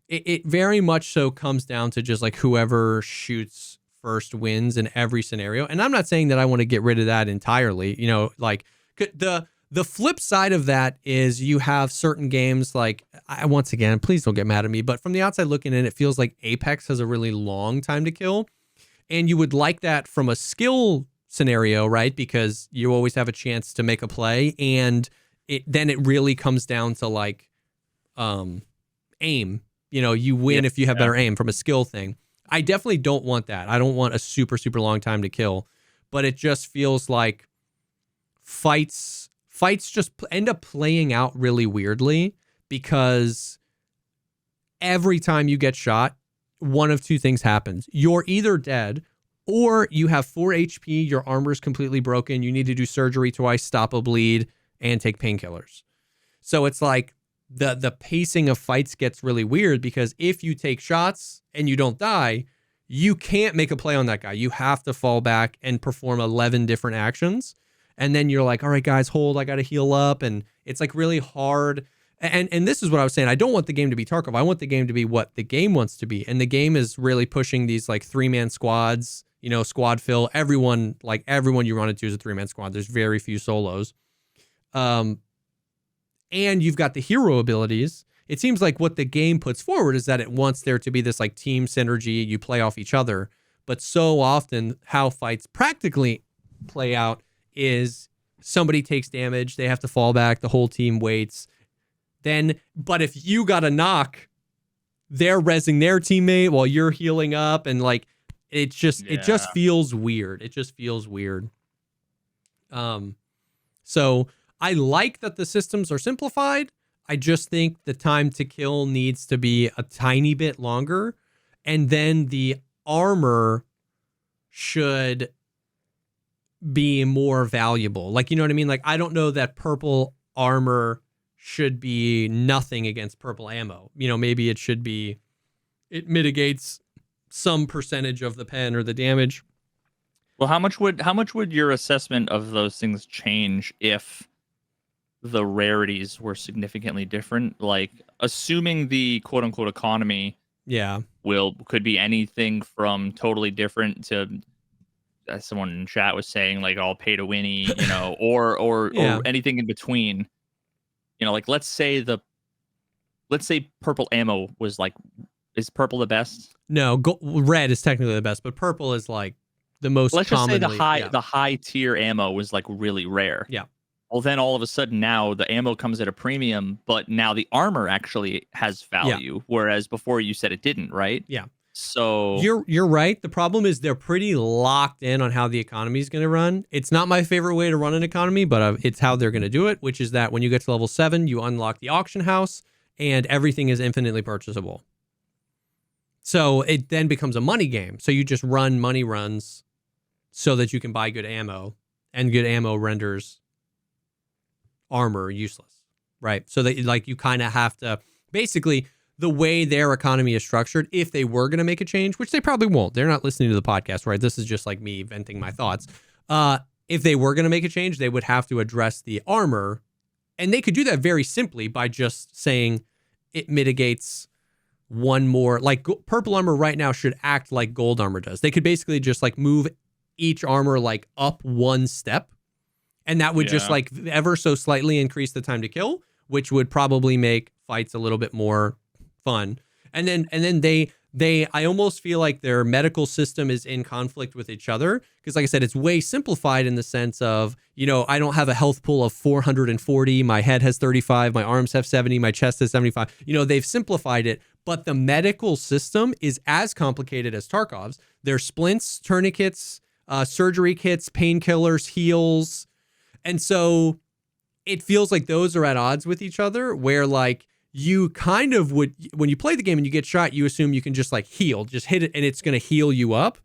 it very much so comes down to just like whoever shoots first wins in every scenario. And I'm not saying that I want to get rid of that entirely. You know, like the flip side of that is you have certain games like, once again, please don't get mad at me, but from the outside looking in, it feels like Apex has a really long time to kill. And you would like that from a skill scenario, right? Because you always have a chance to make a play, and then it really comes down to like aim. You know, you win if you have better aim from a skill thing. I definitely don't want that. I don't want a super, super long time to kill, but it just feels like fights just end up playing out really weirdly, because every time you get shot, one of 2 things happens. You're either dead, or you have 4 HP, your armor is completely broken, you need to do surgery twice, stop a bleed, and take painkillers. So it's like, the pacing of fights gets really weird, because if you take shots and you don't die, you can't make a play on that guy. You have to fall back and perform 11 different actions. And then you're like, all right, guys, hold, I got to heal up. And it's like really hard. And this is what I was saying. I don't want the game to be Tarkov. I want the game to be what the game wants to be. And the game is really pushing these like 3-man squads, squad fill. Everyone you run into is a 3-man squad. There's very few solos. And you've got the hero abilities. It seems like what the game puts forward is that it wants there to be this like team synergy. You play off each other. But so often how fights practically play out is somebody takes damage. They have to fall back. The whole team waits. But if you got a knock, they're rezzing their teammate while you're healing up. And like, it just feels weird. It just feels weird. So I like that the systems are simplified. I just think the time to kill needs to be a tiny bit longer. And then the armor should be more valuable. Like, you know what I mean? Like, I don't know that purple armor should be nothing against purple ammo. Maybe it should be, it mitigates some percentage of the pen or the damage. Well, how much would your assessment of those things change if the rarities were significantly different? Like, assuming the quote unquote economy could be anything from totally different to, as someone in chat was saying, like all pay to winny, or anything in between. Like let's say purple ammo was like, is purple the best? No, red is technically the best, but purple is like the most. Let's just say the high tier ammo was like really rare. Yeah. Well, then all of a sudden now the ammo comes at a premium, but now the armor actually has value, whereas before you said it didn't, right? Yeah. So you're right. The problem is they're pretty locked in on how the economy is going to run. It's not my favorite way to run an economy, but it's how they're going to do it, which is that when you get to level 7, you unlock the auction house and everything is infinitely purchasable. So it then becomes a money game. So you just run money runs so that you can buy good ammo, and good ammo renders armor useless, right? So that like you kind of have to basically, the way their economy is structured, if they were going to make a change, which they probably won't, they're not listening to the podcast, right? This is just like me venting my thoughts. If they were going to make a change, they would have to address the armor, and they could do that very simply by just saying it mitigates one more, like purple armor right now should act like gold armor does. They could basically just like move each armor like up one step, and that would just like ever so slightly increase the time to kill, which would probably make fights a little bit more fun. And then they I almost feel like their medical system is in conflict with each other, because like I said, it's way simplified in the sense of, I don't have a health pool of 440, my head has 35, my arms have 70, my chest has 75. They've simplified it, but the medical system is as complicated as Tarkov's. There's splints, tourniquets, surgery kits, painkillers, heals. And so it feels like those are at odds with each other, where like you kind of would, when you play the game and you get shot, you assume you can just like heal, just hit it and it's going to heal you up.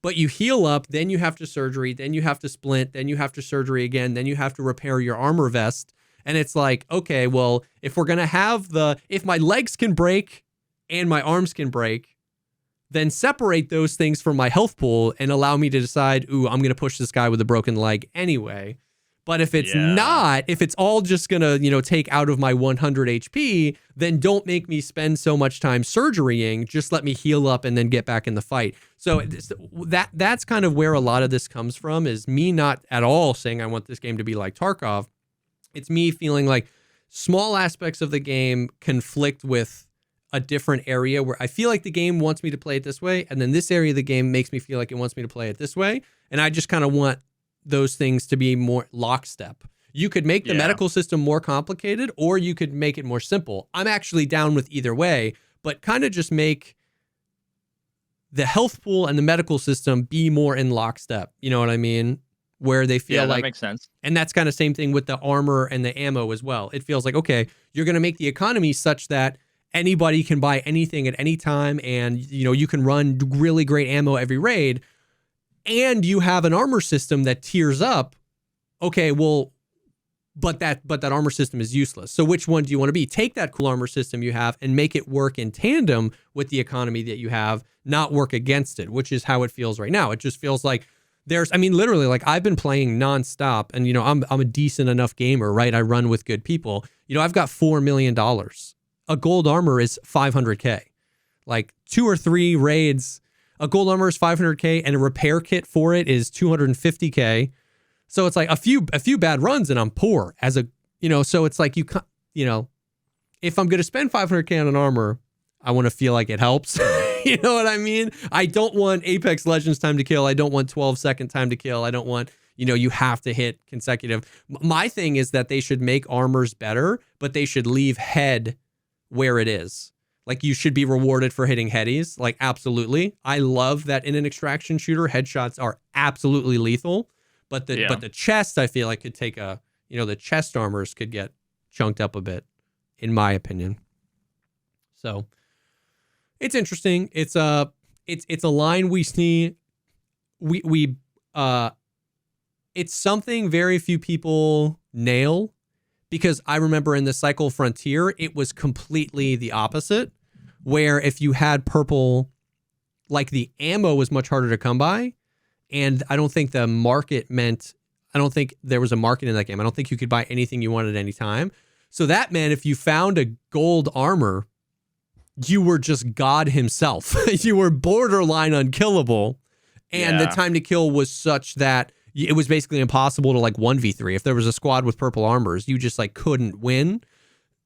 But you heal up, then you have to surgery, then you have to splint, then you have to surgery again, then you have to repair your armor vest. And it's like, okay, well, if we're going to have if my legs can break and my arms can break, then separate those things from my health pool and allow me to decide, I'm going to push this guy with a broken leg anyway. But if it's not, if it's all just going to, take out of my 100 HP, then don't make me spend so much time surgerying. Just let me heal up and then get back in the fight. So that's kind of where a lot of this comes from, is me not at all saying I want this game to be like Tarkov. It's me feeling like small aspects of the game conflict with a different area where I feel like the game wants me to play it this way, and then this area of the game makes me feel like it wants me to play it this way. And I just kind of want those things to be more lockstep. You could make the medical system more complicated, or you could make it more simple. I'm actually down with either way, but kind of just make the health pool and the medical system be more in lockstep. You know what I mean? Where they feel like, that makes sense. And that's kind of same thing with the armor and the ammo as well. It feels like, okay, you're going to make the economy such that anybody can buy anything at any time, and you can run really great ammo every raid, and you have an armor system that tiers up. Okay, well, but that armor system is useless. So which one do you want to be? Take that cool armor system you have and make it work in tandem with the economy that you have, not work against it, which is how it feels right now. It just feels like literally, like I've been playing nonstop, and I'm a decent enough gamer, right? I run with good people. I've got $4 million. A gold armor is $500K. Like 2 or 3 raids A gold armor is 500k, and a repair kit for it is 250k. So it's like a few bad runs, and I'm poor as a, so it's like if I'm gonna spend 500k on an armor, I want to feel like it helps. You know what I mean? I don't want Apex Legends time to kill. I don't want 12-second time to kill. I don't want, you have to hit consecutive. My thing is that they should make armors better, but they should leave head where it is. Like, you should be rewarded for hitting headies. Like, absolutely. I love that in an extraction shooter, headshots are absolutely lethal. But the chest, I feel like, could take the chest armors could get chunked up a bit, in my opinion. So it's interesting. It's a line we see. It's something very few people nail, because I remember in the Cycle Frontier, it was completely the opposite, where if you had purple, like, the ammo was much harder to come by. And I don't think there was a market in that game. I don't think you could buy anything you wanted at any time. So that meant if you found a gold armor, you were just God himself. You were borderline unkillable. And the time to kill was such that it was basically impossible to, like, 1v3. If there was a squad with purple armors, you just, like, couldn't win.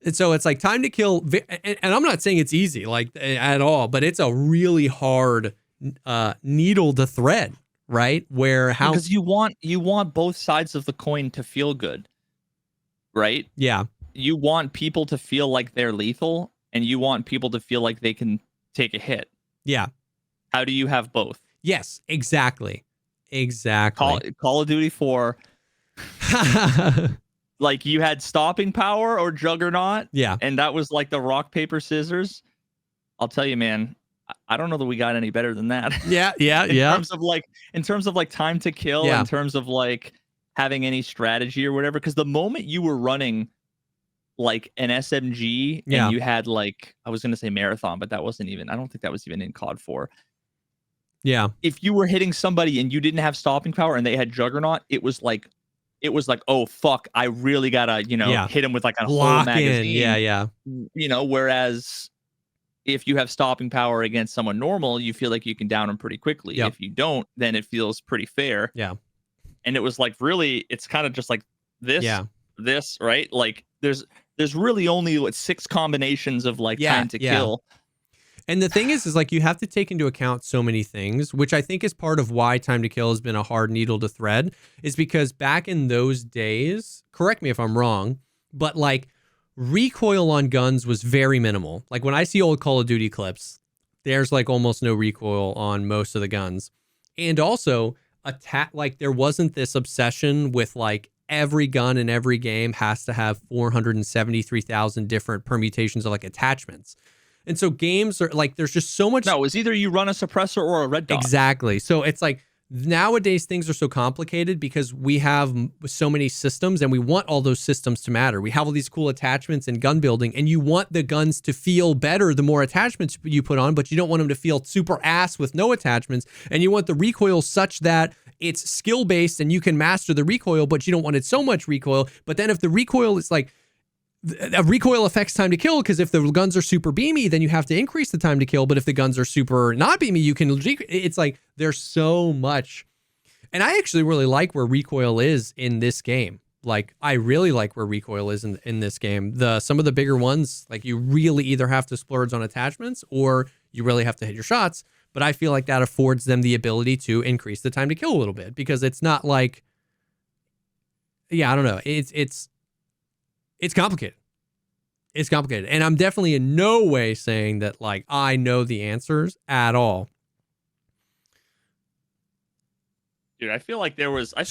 And so it's like time to kill. And I'm not saying it's easy, like, at all, but it's a really hard needle to thread, right? Because you want both sides of the coin to feel good, right? Yeah. You want people to feel like they're lethal, and you want people to feel like they can take a hit. Yeah. How do you have both? Yes, exactly. Call of Duty 4. Like, you had stopping power or juggernaut. Yeah. And that was like the rock, paper, scissors. I'll tell you, man, I don't know that we got any better than that. Yeah. In terms of like time to kill, in terms of like having any strategy or whatever. Because the moment you were running like an SMG and you had, like, I was going to say marathon, but that wasn't even, I don't think that was even in COD 4. Yeah. If you were hitting somebody and you didn't have stopping power and they had juggernaut, it was like, oh fuck, I really gotta, hit him with like a whole magazine. Yeah. Whereas if you have stopping power against someone normal, you feel like you can down them pretty quickly. Yep. If you don't, then it feels pretty fair. Yeah. And it was like, really, it's kind of just like this, right? Like, there's really only 6 combinations of like time to kill. And the thing is like, you have to take into account so many things, which I think is part of why time to kill has been a hard needle to thread, is because back in those days, correct me if I'm wrong, but like, recoil on guns was very minimal. Like, when I see old Call of Duty clips, there's like almost no recoil on most of the guns. And also like, there wasn't this obsession with like every gun in every game has to have 473,000 different permutations of like attachments. And so games are like, there's just so much. No, it's either you run a suppressor or a red dot. Exactly. So it's like, nowadays things are so complicated because we have so many systems and we want all those systems to matter. We have all these cool attachments and gun building, and you want the guns to feel better the more attachments you put on, but you don't want them to feel super ass with no attachments. And you want the recoil such that it's skill based and you can master the recoil, but you don't want it so much recoil. But then if the recoil is like, a recoil affects time to kill, because if the guns are super beamy, then you have to increase the time to kill. But if the guns are super not beamy, you can. It's like, there's so much. And I actually really like where recoil is in this game. Like, I really like where recoil is in this game. Some of the bigger ones, like, you really either have to splurge on attachments or you really have to hit your shots. But I feel like that affords them the ability to increase the time to kill a little bit, because it's not like, I don't know. It's complicated. It's complicated. And I'm definitely in no way saying that, like, I know the answers at all. Dude, I feel like there was a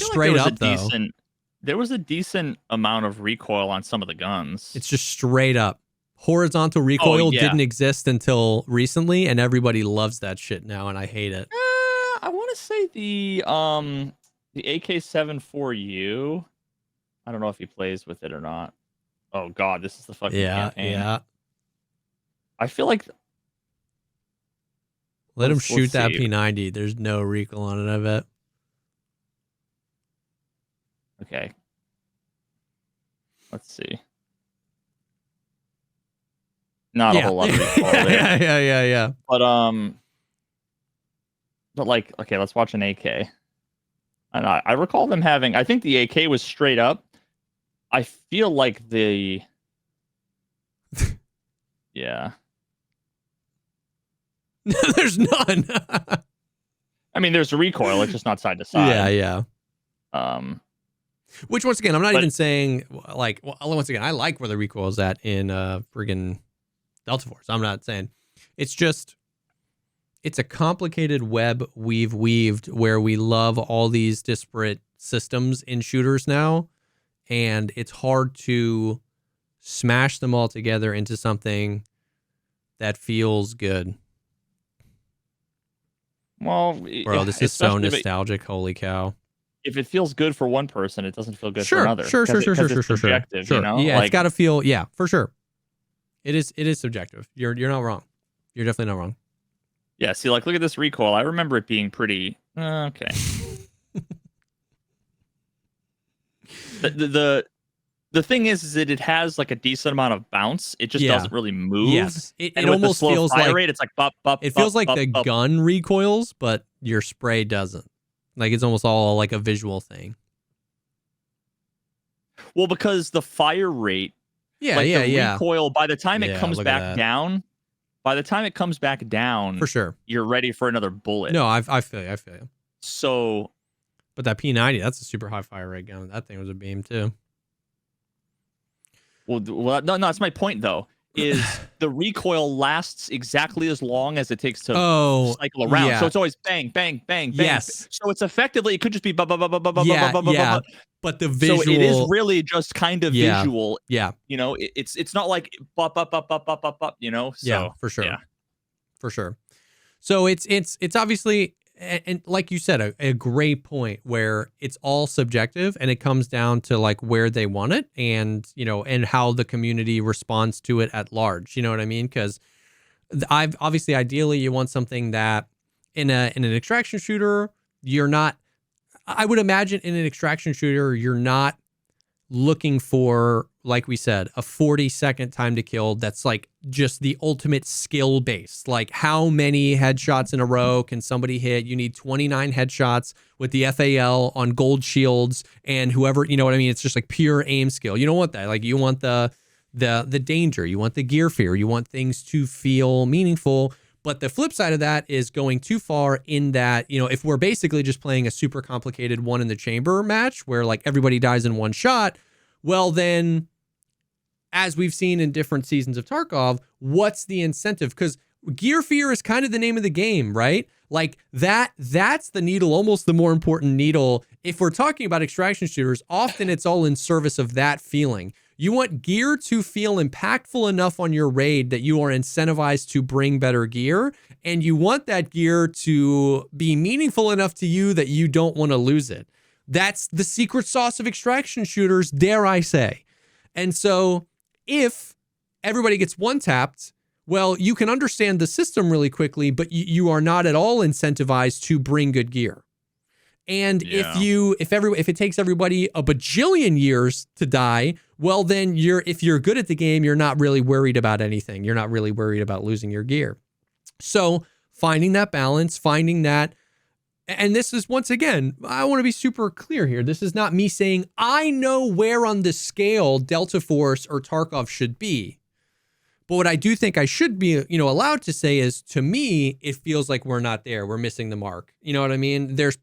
decent amount of recoil on some of the guns. It's just straight up. Horizontal recoil didn't exist until recently, and everybody loves that shit now, and I hate it. I want to say the AK-74U. I don't know if he plays with it or not. Oh god, this is the fucking campaign. Yeah. I feel like let him shoot that P90. There's no recoil on it, I bet. Okay. Let's see. Not a whole lot of recoil there. Yeah. But But like, okay, let's watch an AK. And I recall them having. I think the AK was straight up. I feel like the. Yeah. There's none. I mean, there's a recoil. It's just not side to side. Yeah. Which, once again, I'm not even saying, like, well, once again, I like where the recoil is at in friggin' Delta Force. I'm not saying. It's just, it's a complicated web we've weaved where we love all these disparate systems in shooters now, and it's hard to smash them all together into something that feels good. Well, bro, this is so nostalgic. Holy cow. If it feels good for one person, it doesn't feel good for another. Sure. Subjective, you know? Yeah, it's got to feel, yeah, for sure. It is subjective. You're not wrong. You're definitely not wrong. Yeah, see, like, look at this recoil. I remember it being pretty, okay. The thing is that it has like a decent amount of bounce. It just doesn't really move. Yes, it almost feels like rate, it's like bop, bop. It feels like the bop. gun recoils, but your spray doesn't. Like, it's almost all like a visual thing. Well, because the fire rate, the recoil, by the time it comes back down, for sure, you're ready for another bullet. No, I feel you. So, but that P90, that's a super high fire rate gun. That thing was a beam too. Well, no, that's my point though. Is the recoil lasts exactly as long as it takes to cycle around. Yeah. So it's always bang, bang, bang, bang. Yes. So it's effectively, it could just be But the visual, so it is really just kind of visual. Yeah. You know, it's not like bop, bop, bop, bop, bop, bop, bop, you know? So, yeah, for sure. Yeah. For sure. So it's obviously, and like you said, a great point where it's all subjective and it comes down to like where they want it and, you know, and how the community responds to it at large. You know what I mean? Because ideally you want something that in an extraction shooter, you're not, I would imagine in an extraction shooter, you're not looking for, like we said, a 40-second time to kill that's like just the ultimate skill base. Like, how many headshots in a row can somebody hit? You need 29 headshots with the FAL on gold shields and whoever, you know what I mean? It's just like pure aim skill. You don't want that. Like, you want the danger. You want the gear fear. You want things to feel meaningful. But the flip side of that is going too far in that, you know, if we're basically just playing a super complicated one in the chamber match where like everybody dies in one shot, well then, as we've seen in different seasons of Tarkov, what's the incentive? Because gear fear is kind of the name of the game, right? Like that's the needle, almost the more important needle. If we're talking about extraction shooters, often it's all in service of that feeling. You want gear to feel impactful enough on your raid that you are incentivized to bring better gear. And you want that gear to be meaningful enough to you that you don't want to lose it. That's the secret sauce of extraction shooters, dare I say. And so if everybody gets one-tapped, well, you can understand the system really quickly, but you are not at all incentivized to bring good gear. And if it takes everybody a bajillion years to die, well, then if you're good at the game, you're not really worried about anything. You're not really worried about losing your gear. So finding that balance, and this is, once again, I want to be super clear here. This is not me saying I know where on the scale Delta Force or Tarkov should be. But what I do think I should be, you know, allowed to say is, to me, it feels like we're not there. We're missing the mark. You know what I mean? There's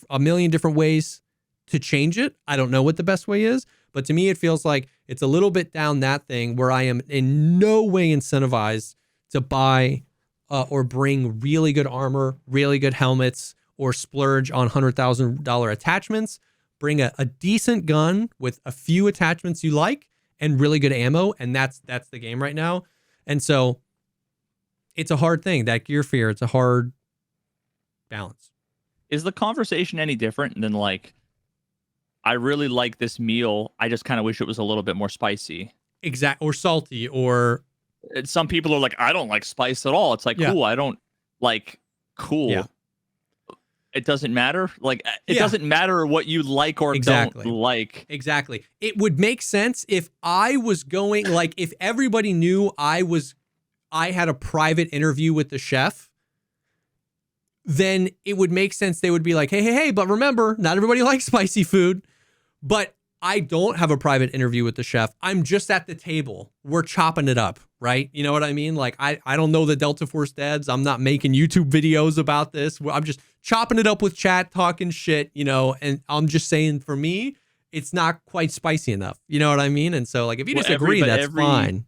a million different ways to change it. I don't know what the best way is, but to me, it feels like it's a little bit down that thing where I am in no way incentivized to buy or bring really good armor, really good helmets, or splurge on $100,000 attachments. Bring a decent gun with a few attachments you like and really good ammo, and that's the game right now. And so it's a hard thing, that gear fear. It's a hard balance. Is the conversation any different than like, I really like this meal, I just kind of wish it was a little bit more spicy? Or salty, or... Some people are like, I don't like spice at all. It's like, cool, I don't like, cool. Yeah. It doesn't matter. Like, it doesn't matter what you like or don't like. Exactly. It would make sense if I was going, like, if everybody knew I had a private interview with the chef, then it would make sense. They would be like, hey, but remember, not everybody likes spicy food. But I don't have a private interview with the chef. I'm just at the table. We're chopping it up, right? You know what I mean? Like, I don't know the Delta Force dads. I'm not making YouTube videos about this. I'm just chopping it up with chat, talking shit, and I'm just saying, for me, it's not quite spicy enough. You know what I mean? And so, like, if you disagree, that's fine.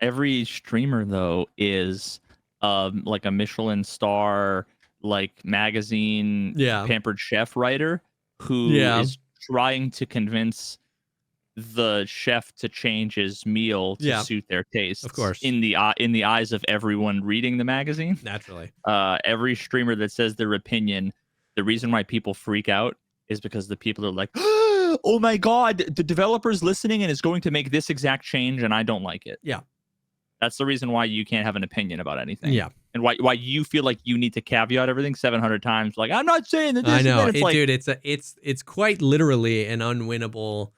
Every streamer, though, is like a Michelin star, like magazine, pampered chef writer who is trying to convince the chef to change his meal to suit their taste. Of course, in the eyes of everyone reading the magazine. Naturally, every streamer that says their opinion, the reason why people freak out is because the people are like, "Oh my god, the developer's listening and is going to make this exact change, and I don't like it." Yeah, that's the reason why you can't have an opinion about anything. Yeah. And why you feel like you need to caveat everything 700 times. Like, I'm not saying that this. I know, dude. It's quite literally an unwinnable,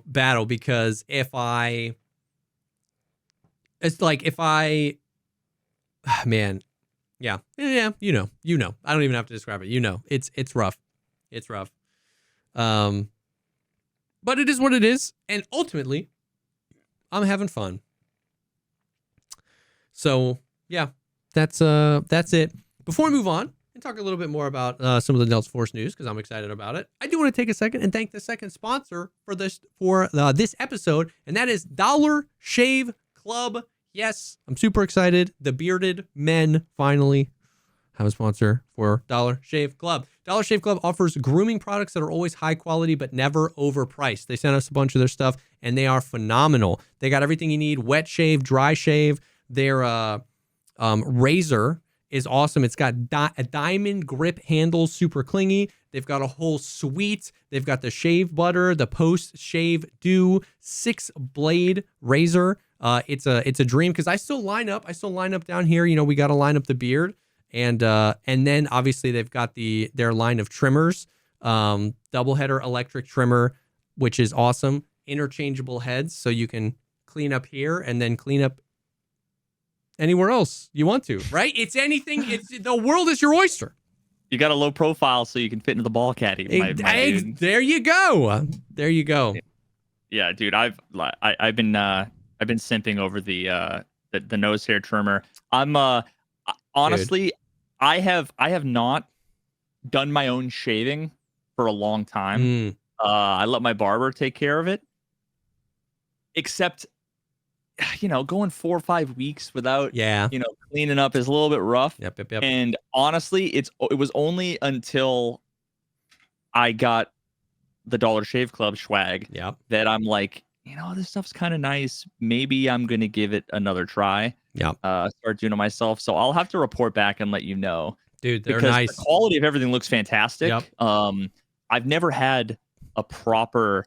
battle, because if I man, yeah, I don't even have to describe it. It's rough. It's rough. But it is what it is, and ultimately, I'm having fun. So. Yeah, that's it. Before we move on and talk a little bit more about some of the Delta Force news, because I'm excited about it, I do want to take a second and thank the second sponsor for this episode, and that is Dollar Shave Club. Yes, I'm super excited. The bearded men finally have a sponsor for Dollar Shave Club. Dollar Shave Club offers grooming products that are always high quality but never overpriced. They sent us a bunch of their stuff, and they are phenomenal. They got everything you need: wet shave, dry shave. Their razor is awesome. It's got a diamond grip handle, super clingy. They've got a whole suite. They've got the shave butter, the post shave dew, 6-blade razor. It's a dream, because I still line up down here. We got to line up the beard, and then obviously they've got their line of trimmers, double header electric trimmer, which is awesome. Interchangeable heads, so you can clean up here and then clean up anywhere else you want to, right? It's anything. The world is your oyster. You got a low profile so you can fit into the ball caddy. There you go. There you go. Yeah, dude. I've been simping over the nose hair trimmer. I'm honestly, dude. I have not done my own shaving for a long time. I let my barber take care of it. Except, going 4 or 5 weeks without, cleaning up is a little bit rough. Yep. And honestly, it was only until I got the Dollar Shave Club swag that I'm like, this stuff's kind of nice. Maybe I'm going to give it another try. Start doing it myself. So I'll have to report back and let you know. Dude, they're nice. The quality of everything looks fantastic. Yep. I've never had a proper,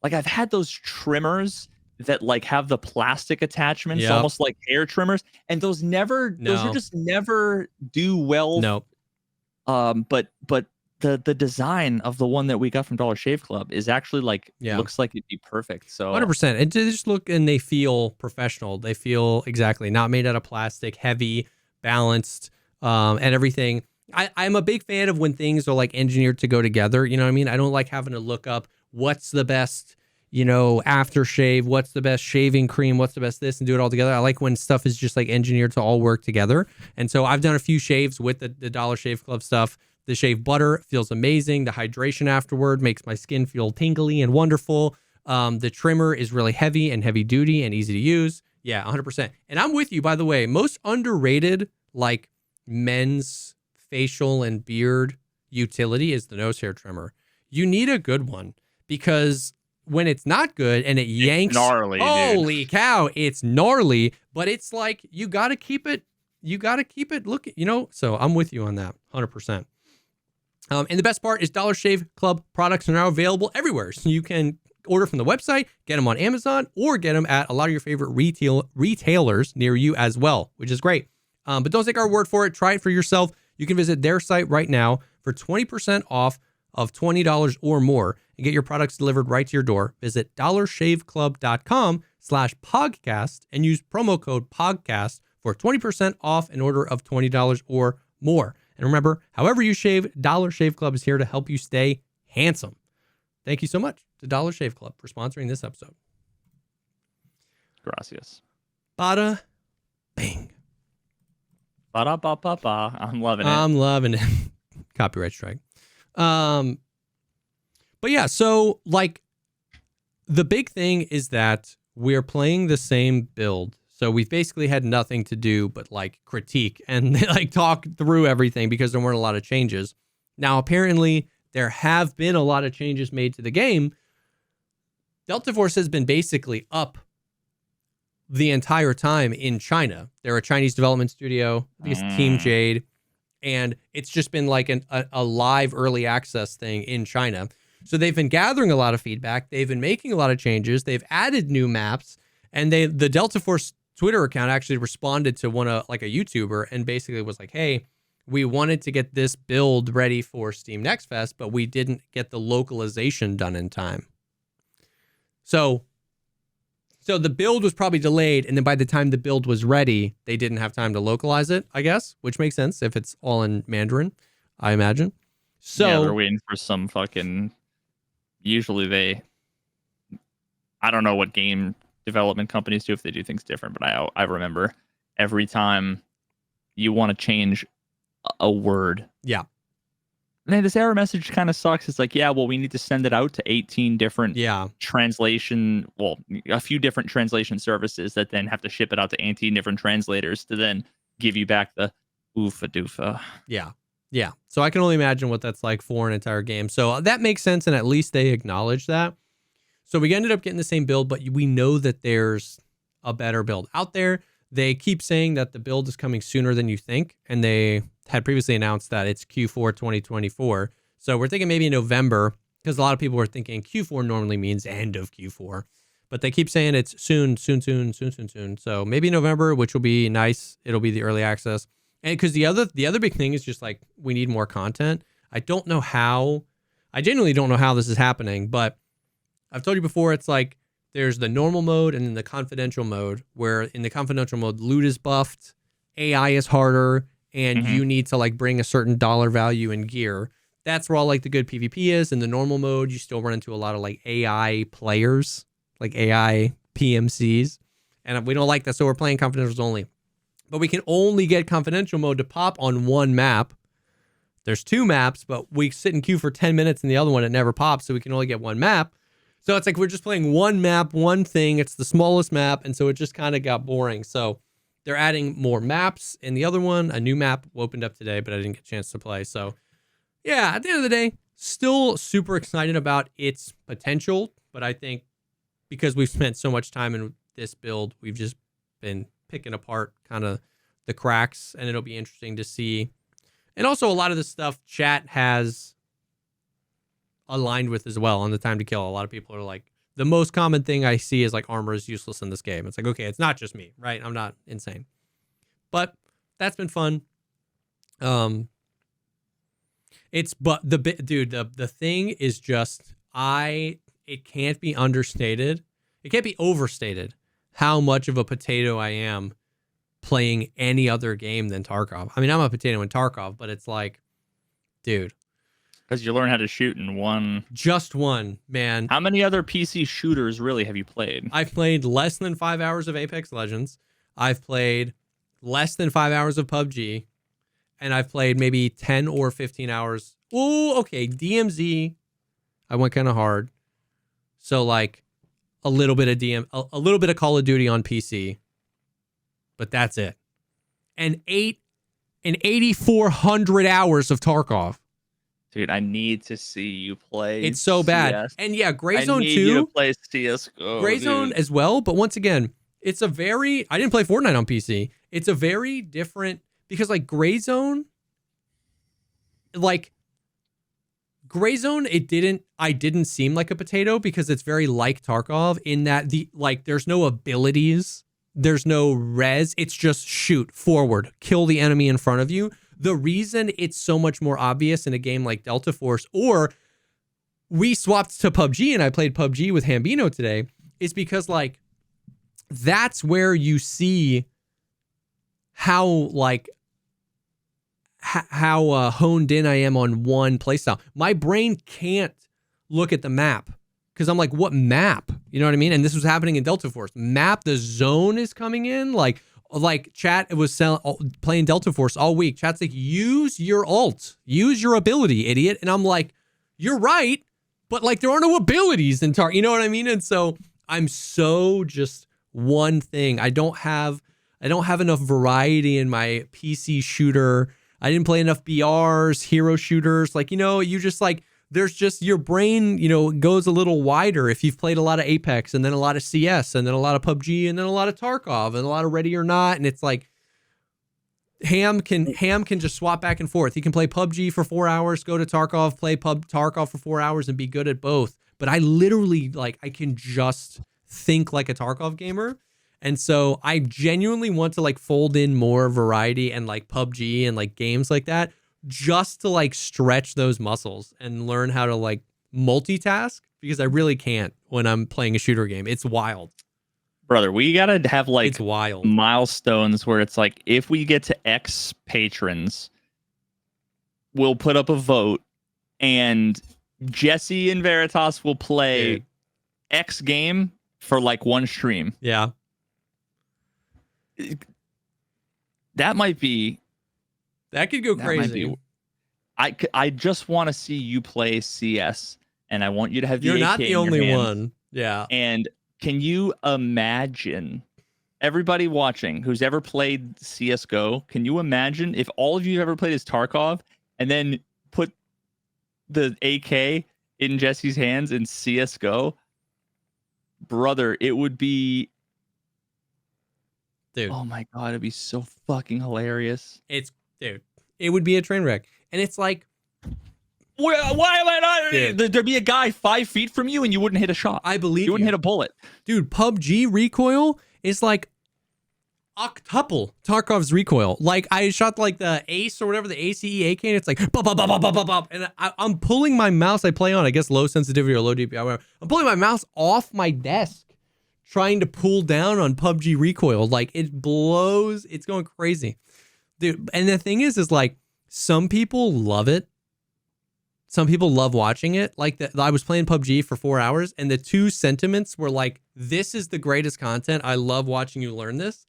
I've had those trimmers that have the plastic attachments, almost like hair trimmers, and those just never do well. No. But the design of the one that we got from Dollar Shave Club is actually looks like it'd be perfect. So 100%. And they just look and they feel professional. They feel exactly not made out of plastic, heavy, balanced, and everything. I'm a big fan of when things are engineered to go together. You know what I mean? I don't like having to look up what's the best aftershave, what's the best shaving cream, what's the best this, and do it all together. I like when stuff is just engineered to all work together. And so I've done a few shaves with the Dollar Shave Club stuff. The shave butter feels amazing. The hydration afterward makes my skin feel tingly and wonderful. The trimmer is really heavy and heavy duty and easy to use. Yeah, 100%. And I'm with you, by the way. Most underrated men's facial and beard utility is the nose hair trimmer. You need a good one, because when it's not good and it yanks, it's gnarly, holy dude. Cow, it's gnarly, but it's you got to keep it looking, so I'm with you on that 100%. And the best part is Dollar Shave Club products are now available everywhere. So you can order from the website, get them on Amazon, or get them at a lot of your favorite retailers near you as well, which is great. But don't take our word for it. Try it for yourself. You can visit their site right now for 20% off of $20 or more and get your products delivered right to your door. Visit dollarshaveclub.com/Pogcast and use promo code Pogcast for 20% off an order of $20 or more. And remember, however you shave, Dollar Shave Club is here to help you stay handsome. Thank you so much to Dollar Shave Club for sponsoring this episode. Gracias. Bada bing. Ba-da-ba-ba-ba. I'm loving it. I'm loving it. Copyright strike. But yeah, so like the big thing is that we're playing the same build. So we've basically had nothing to do but like critique and like talk through everything because there weren't a lot of changes. Now, apparently there have been a lot of changes made to the game. Delta Force has been basically up the entire time in China. They're a Chinese development studio. I think it's Team Jade. And it's just been like a live early access thing in China. So they've been gathering a lot of feedback. They've been making a lot of changes. They've added new maps. And the Delta Force Twitter account actually responded to a YouTuber and basically was like, hey, we wanted to get this build ready for Steam Next Fest, but we didn't get the localization done in time. So the build was probably delayed, and then by the time the build was ready, they didn't have time to localize it, I guess, which makes sense if it's all in Mandarin, I imagine. So yeah, they're waiting for some fucking... Usually I don't know what game development companies do if they do things different, but I remember every time you want to change a word. Yeah. Man, this error message kind of sucks. It's like, yeah, well, we need to send it out to 18 different translation, a few different translation services that then have to ship it out to 18 different translators to then give you back the oofa doofa. Yeah. Yeah. So I can only imagine what that's like for an entire game. So that makes sense. And at least they acknowledge that. So we ended up getting the same build, but we know that there's a better build out there. They keep saying that the build is coming sooner than you think. And they had previously announced that it's Q4 2024. So we're thinking maybe November, because a lot of people were thinking Q4 normally means end of Q4. But they keep saying it's soon. So maybe November, which will be nice. It'll be the early access. And because the other big thing is just like we need more content. I genuinely don't know how this is happening, but I've told you before, it's like there's the normal mode and then the confidential mode, where in the confidential mode, loot is buffed, AI is harder, and you need to like bring a certain dollar value in gear. That's where all like the good PvP is. In the normal mode, you still run into a lot of like AI players, like AI PMCs. And we don't like that, so we're playing confidentials only. But we can only get confidential mode to pop on one map. There's two maps, but we sit in queue for 10 minutes and the other one, it never pops, so we can only get one map. So it's like we're just playing one map, one thing. It's the smallest map, and so it just kind of got boring. So they're adding more maps in the other one. A new map opened up today, but I didn't get a chance to play. So yeah, at the end of the day, still super excited about its potential. But I think because we've spent so much time in this build, we've just been picking apart kind of the cracks, and it'll be interesting to see. And also a lot of the stuff chat has aligned with as well on the time to kill. A lot of people are like, the most common thing I see is like armor is useless in this game. It's like, okay, it's not just me, right? I'm not insane. But that's been fun. The thing is just, it can't be understated. It can't be overstated how much of a potato I am playing any other game than Tarkov. I mean, I'm a potato in Tarkov, but it's like, dude. Because you learn how to shoot in one. Just one, man. How many other PC shooters really have you played? I've played less than 5 hours of Apex Legends. I've played less than 5 hours of PUBG. And I've played maybe 10 or 15 hours. Oh, okay. DMZ, I went kind of hard. So like a little bit of a little bit of Call of Duty on PC. But that's it. And 8,400 hours of Tarkov. Dude, I need to see you play. It's so bad. CS. And yeah, Gray Zone 2. I need you to play CS:GO. Gray Zone as well, but once again, it's a very... I didn't play Fortnite on PC. It's a very different... Because like Gray Zone... I didn't seem like a potato because it's very like Tarkov in that there's no abilities. There's no res. It's just shoot forward, kill the enemy in front of you. The reason it's so much more obvious in a game like Delta Force, or we swapped to PUBG and I played PUBG with Hambino today, is because like that's where you see how how honed in I am on one playstyle. My brain can't look at the map because I'm like, what map? You know what I mean? And this was happening in Delta Force. Map, the zone is coming in. Like chat was playing Delta Force all week. Chat's like, use your ult, use your ability, idiot. And I'm like, you're right, but like there are no abilities in Tarkov. You know what I mean? And so I'm so just one thing. I don't have enough variety in my PC shooter. I didn't play enough BRs, hero shooters. Like, you just like, there's just your brain, goes a little wider if you've played a lot of Apex and then a lot of CS and then a lot of PUBG and then a lot of Tarkov and a lot of Ready or Not. And it's like Ham can just swap back and forth. He can play PUBG for 4 hours, go to Tarkov, play Tarkov for 4 hours and be good at both. But I literally I can just think like a Tarkov gamer. And so I genuinely want to like fold in more variety and like PUBG and like games like that, just to like stretch those muscles and learn how to like multitask, because I really can't when I'm playing a shooter game. It's wild. Brother, we gotta have like it's wild milestones where it's like, if we get to X patrons, we'll put up a vote and Jesse and Veritas will play X game for like one stream. Yeah. That might be... That could go crazy. I just want to see you play CS, and I want you to have the You're AK not the in only your hands. one. Yeah. And can you imagine, everybody watching who's ever played CSGO, can you imagine if all of you ever played as Tarkov and then put the AK in Jesse's hands in CSGO? Brother, it would be... Dude. Oh my God, it'd be so fucking hilarious. Dude, it would be a train wreck. And it's like, why am I not? Dude. There'd be a guy 5 feet from you and you wouldn't hit a shot. I believe you wouldn't hit a bullet. Dude, PUBG recoil is like octuple Tarkov's recoil. Like I shot like the Ace or whatever, the ACE AK, and it's like bop, bop, bop, bop, bop, bop. And I'm pulling my mouse. I play on, I guess, low sensitivity or low DPI, whatever. I'm pulling my mouse off my desk, trying to pull down on PUBG recoil. Like it blows. It's going crazy. Dude, and the thing is like some people love it. Some people love watching it. Like I was playing PUBG for 4 hours and the two sentiments were like, this is the greatest content. I love watching you learn this.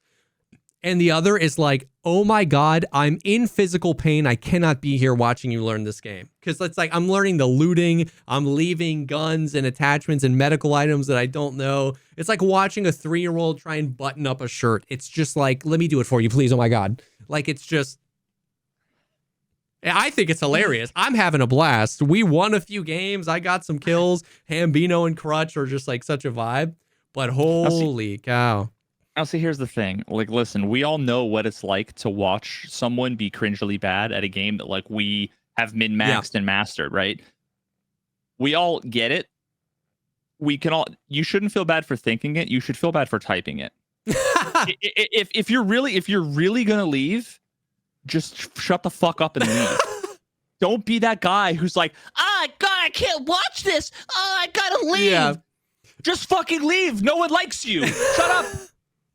And the other is like, oh my God, I'm in physical pain. I cannot be here watching you learn this game. Because it's like, I'm learning the looting. I'm leaving guns and attachments and medical items that I don't know. It's like watching a 3-year-old try and button up a shirt. It's just like, let me do it for you, please. Oh my God. Like, it's just, I think it's hilarious. I'm having a blast. We won a few games. I got some kills. Hambino and Crutch are just like such a vibe. But holy cow. Now, see, here's the thing. Like, listen, we all know what it's like to watch someone be cringily bad at a game that, like, we have min-maxed and mastered, right? We all get it. We can all... You shouldn't feel bad for thinking it. You should feel bad for typing it. if you're really gonna leave, just shut the fuck up and leave. Don't be that guy who's like, oh, God, I can't watch this. Oh, I gotta leave. Yeah. Just fucking leave. No one likes you. Shut up.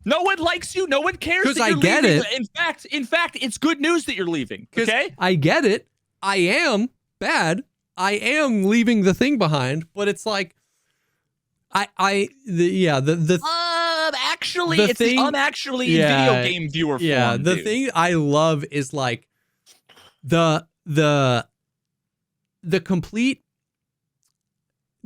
No one likes you. No one cares that you're leaving. It. In fact, it's good news that you're leaving. Okay? I get it. I am bad. I am leaving the thing behind, but it's like, actually, it's the unactually video game viewer form. Yeah, the thing I love is like the complete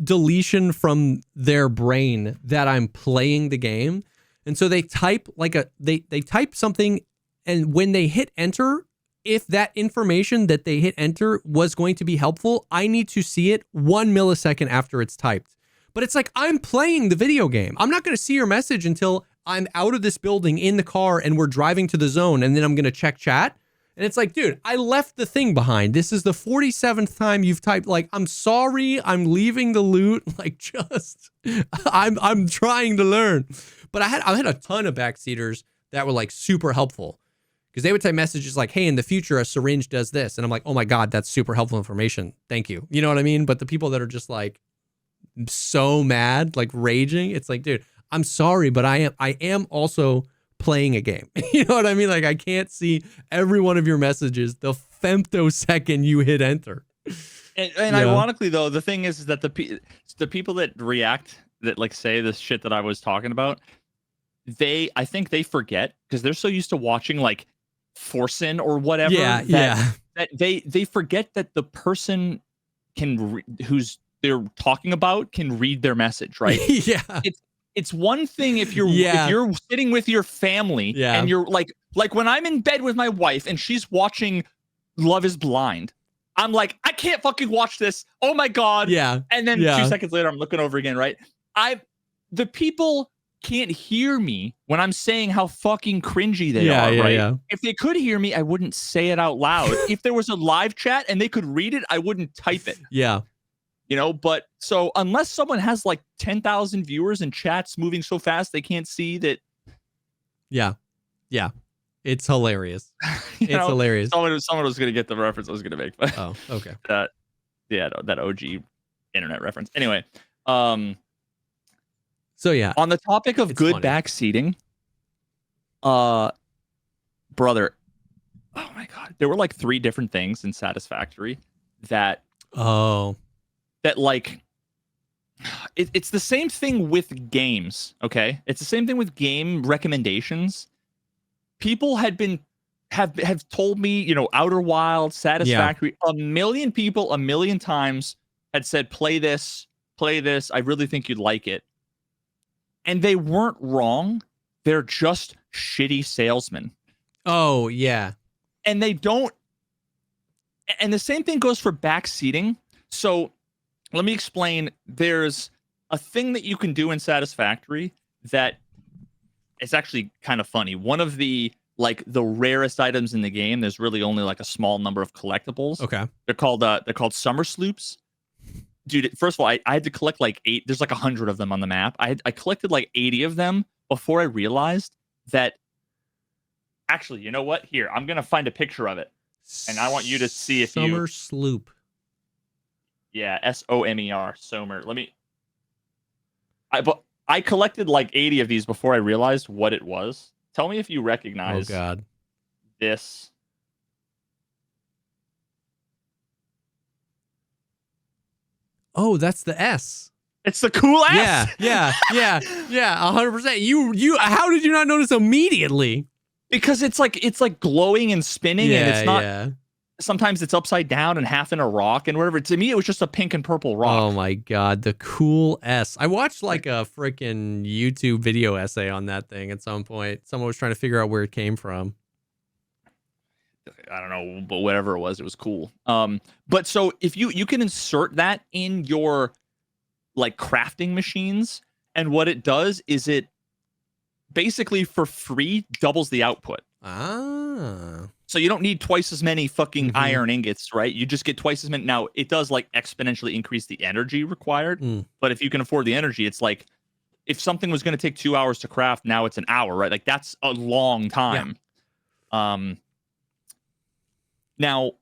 deletion from their brain that I'm playing the game. And so they type like they type something, and when they hit enter, if that information that they hit enter was going to be helpful, I need to see it 1 millisecond after it's typed. But it's like, I'm playing the video game. I'm not going to see your message until I'm out of this building in the car and we're driving to the zone, and then I'm going to check chat. And it's like, dude, I left the thing behind. This is the 47th time you've typed, like, I'm sorry, I'm leaving the loot. Like, just, I'm trying to learn. But I had a ton of backseaters that were like super helpful, because they would type messages like, hey, in the future, a syringe does this. And I'm like, oh my God, that's super helpful information. Thank you. You know what I mean? But the people that are just like so mad, like raging, it's like, dude, I'm sorry, but I am also playing a game. You know what I mean? Like, I can't see every one of your messages the femtosecond you hit enter. And ironically, though, the thing is that the people that react, that like say this shit that I was talking about, I think they forget because they're so used to watching like Forsen or whatever. That they forget that the person who's they're talking about can read their message, right? It's one thing if you're sitting with your family and you're like when I'm in bed with my wife and she's watching Love is Blind, I'm like, I can't fucking watch this. Oh my God. Yeah. And then 2 seconds later, I'm looking over again, right? The people can't hear me when I'm saying how fucking cringy they are, right? Yeah. If they could hear me, I wouldn't say it out loud. If there was a live chat and they could read it, I wouldn't type it. Yeah. You know, but so unless someone has like 10,000 viewers and chats moving so fast they can't see that. Yeah. Yeah. It's hilarious. Hilarious. Someone was going to get the reference I was going to make. But oh, okay. That OG internet reference. Anyway. So yeah. On the topic of good backseating, brother, oh my God. There were like 3 different things in Satisfactory that like it's the same thing with games, okay? It's the same thing with game recommendations. People have told me, you know, Outer Wilds, Satisfactory, a million people a million times had said, play this, I really think you'd like it. And they weren't wrong. They're just shitty salesmen. Oh, yeah. And they don't. And the same thing goes for backseating. So let me explain. There's a thing that you can do in Satisfactory that is actually kind of funny. One of the rarest items in the game, there's really only like a small number of collectibles. Okay. They're called summer sloops. Dude, first of all, I had to collect like 8. There's like 100 of them on the map. I collected like 80 of them before I realized that. Actually, you know what? Here, I'm gonna find a picture of it, and I want you to see if Summer sloop. Yeah, SOMER. Somer. Let me. I collected like 80 of these before I realized what it was. Tell me if you recognize. Oh God. This. Oh, that's the S. It's the cool S. Yeah. 100%. You. How did you not notice immediately? Because it's like glowing and spinning, and it's not. Yeah. Sometimes it's upside down and half in a rock and whatever. To me, it was just a pink and purple rock. Oh my God, the cool S. I watched like a freaking YouTube video essay on that thing at some point. Someone was trying to figure out where it came from. I don't know, but whatever it was cool. But so if you can insert that in your like crafting machines, and what it does is it basically for free doubles the output. So you don't need twice as many fucking iron ingots, right? You just get twice as many. Now it does like exponentially increase the energy required, but if you can afford the energy, it's like if something was going to take 2 hours to craft, now it's an hour, right? Like that's a long time. Yeah. Now,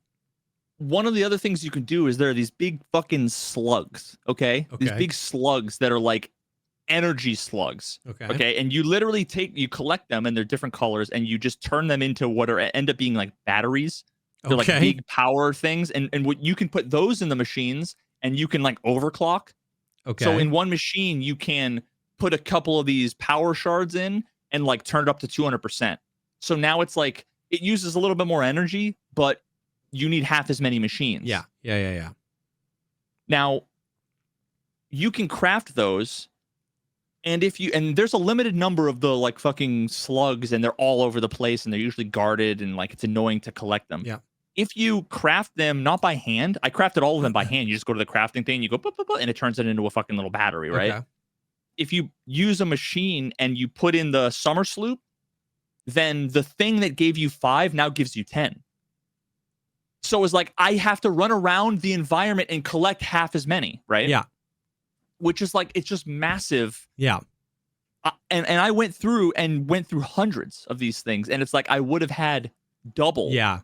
one of the other things you can do is there are these big fucking slugs, okay? These big slugs that are like energy slugs. Okay. And you literally collect them, and they're different colors, and you just turn them into what end up being like batteries. They're like big power things. And what you can put those in the machines, and you can like overclock. Okay. So in one machine, you can put a couple of these power shards in and like turn it up to 200%. So now it's like it uses a little bit more energy, but you need half as many machines. Yeah. Now, you can craft those, and there's a limited number of the like fucking slugs, and they're all over the place, and they're usually guarded, and like it's annoying to collect them. Yeah. If you craft them not by hand, I crafted all of them by hand. You just go to the crafting thing, you go, and it turns it into a fucking little battery, right? Okay. If you use a machine and you put in the summer sloop, then the thing that gave you 5 now gives you 10. So it's like I have to run around the environment and collect half as many, right? Yeah. Which is like, it's just massive. Yeah. And I went through hundreds of these things, and it's like I would have had double. Yeah.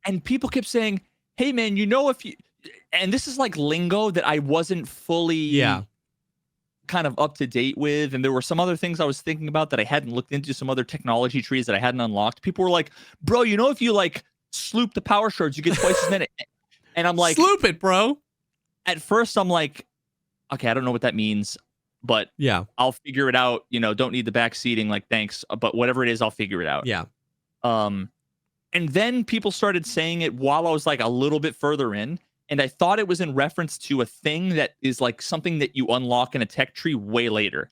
And people kept saying, hey man, you know, and this is like lingo that I wasn't fully kind of up to date with, and there were some other things I was thinking about that I hadn't looked into, some other technology trees that I hadn't unlocked. People were like, bro, you know, if you like sloop the power shards, you get twice as many. And I'm like, sloop it, bro. At first, I'm like, okay, I don't know what that means, but yeah, I'll figure it out. Don't need the back seating. Like, thanks, but whatever it is, I'll figure it out. Yeah. And then people started saying it while I was like a little bit further in, and I thought it was in reference to a thing that is like something that you unlock in a tech tree way later.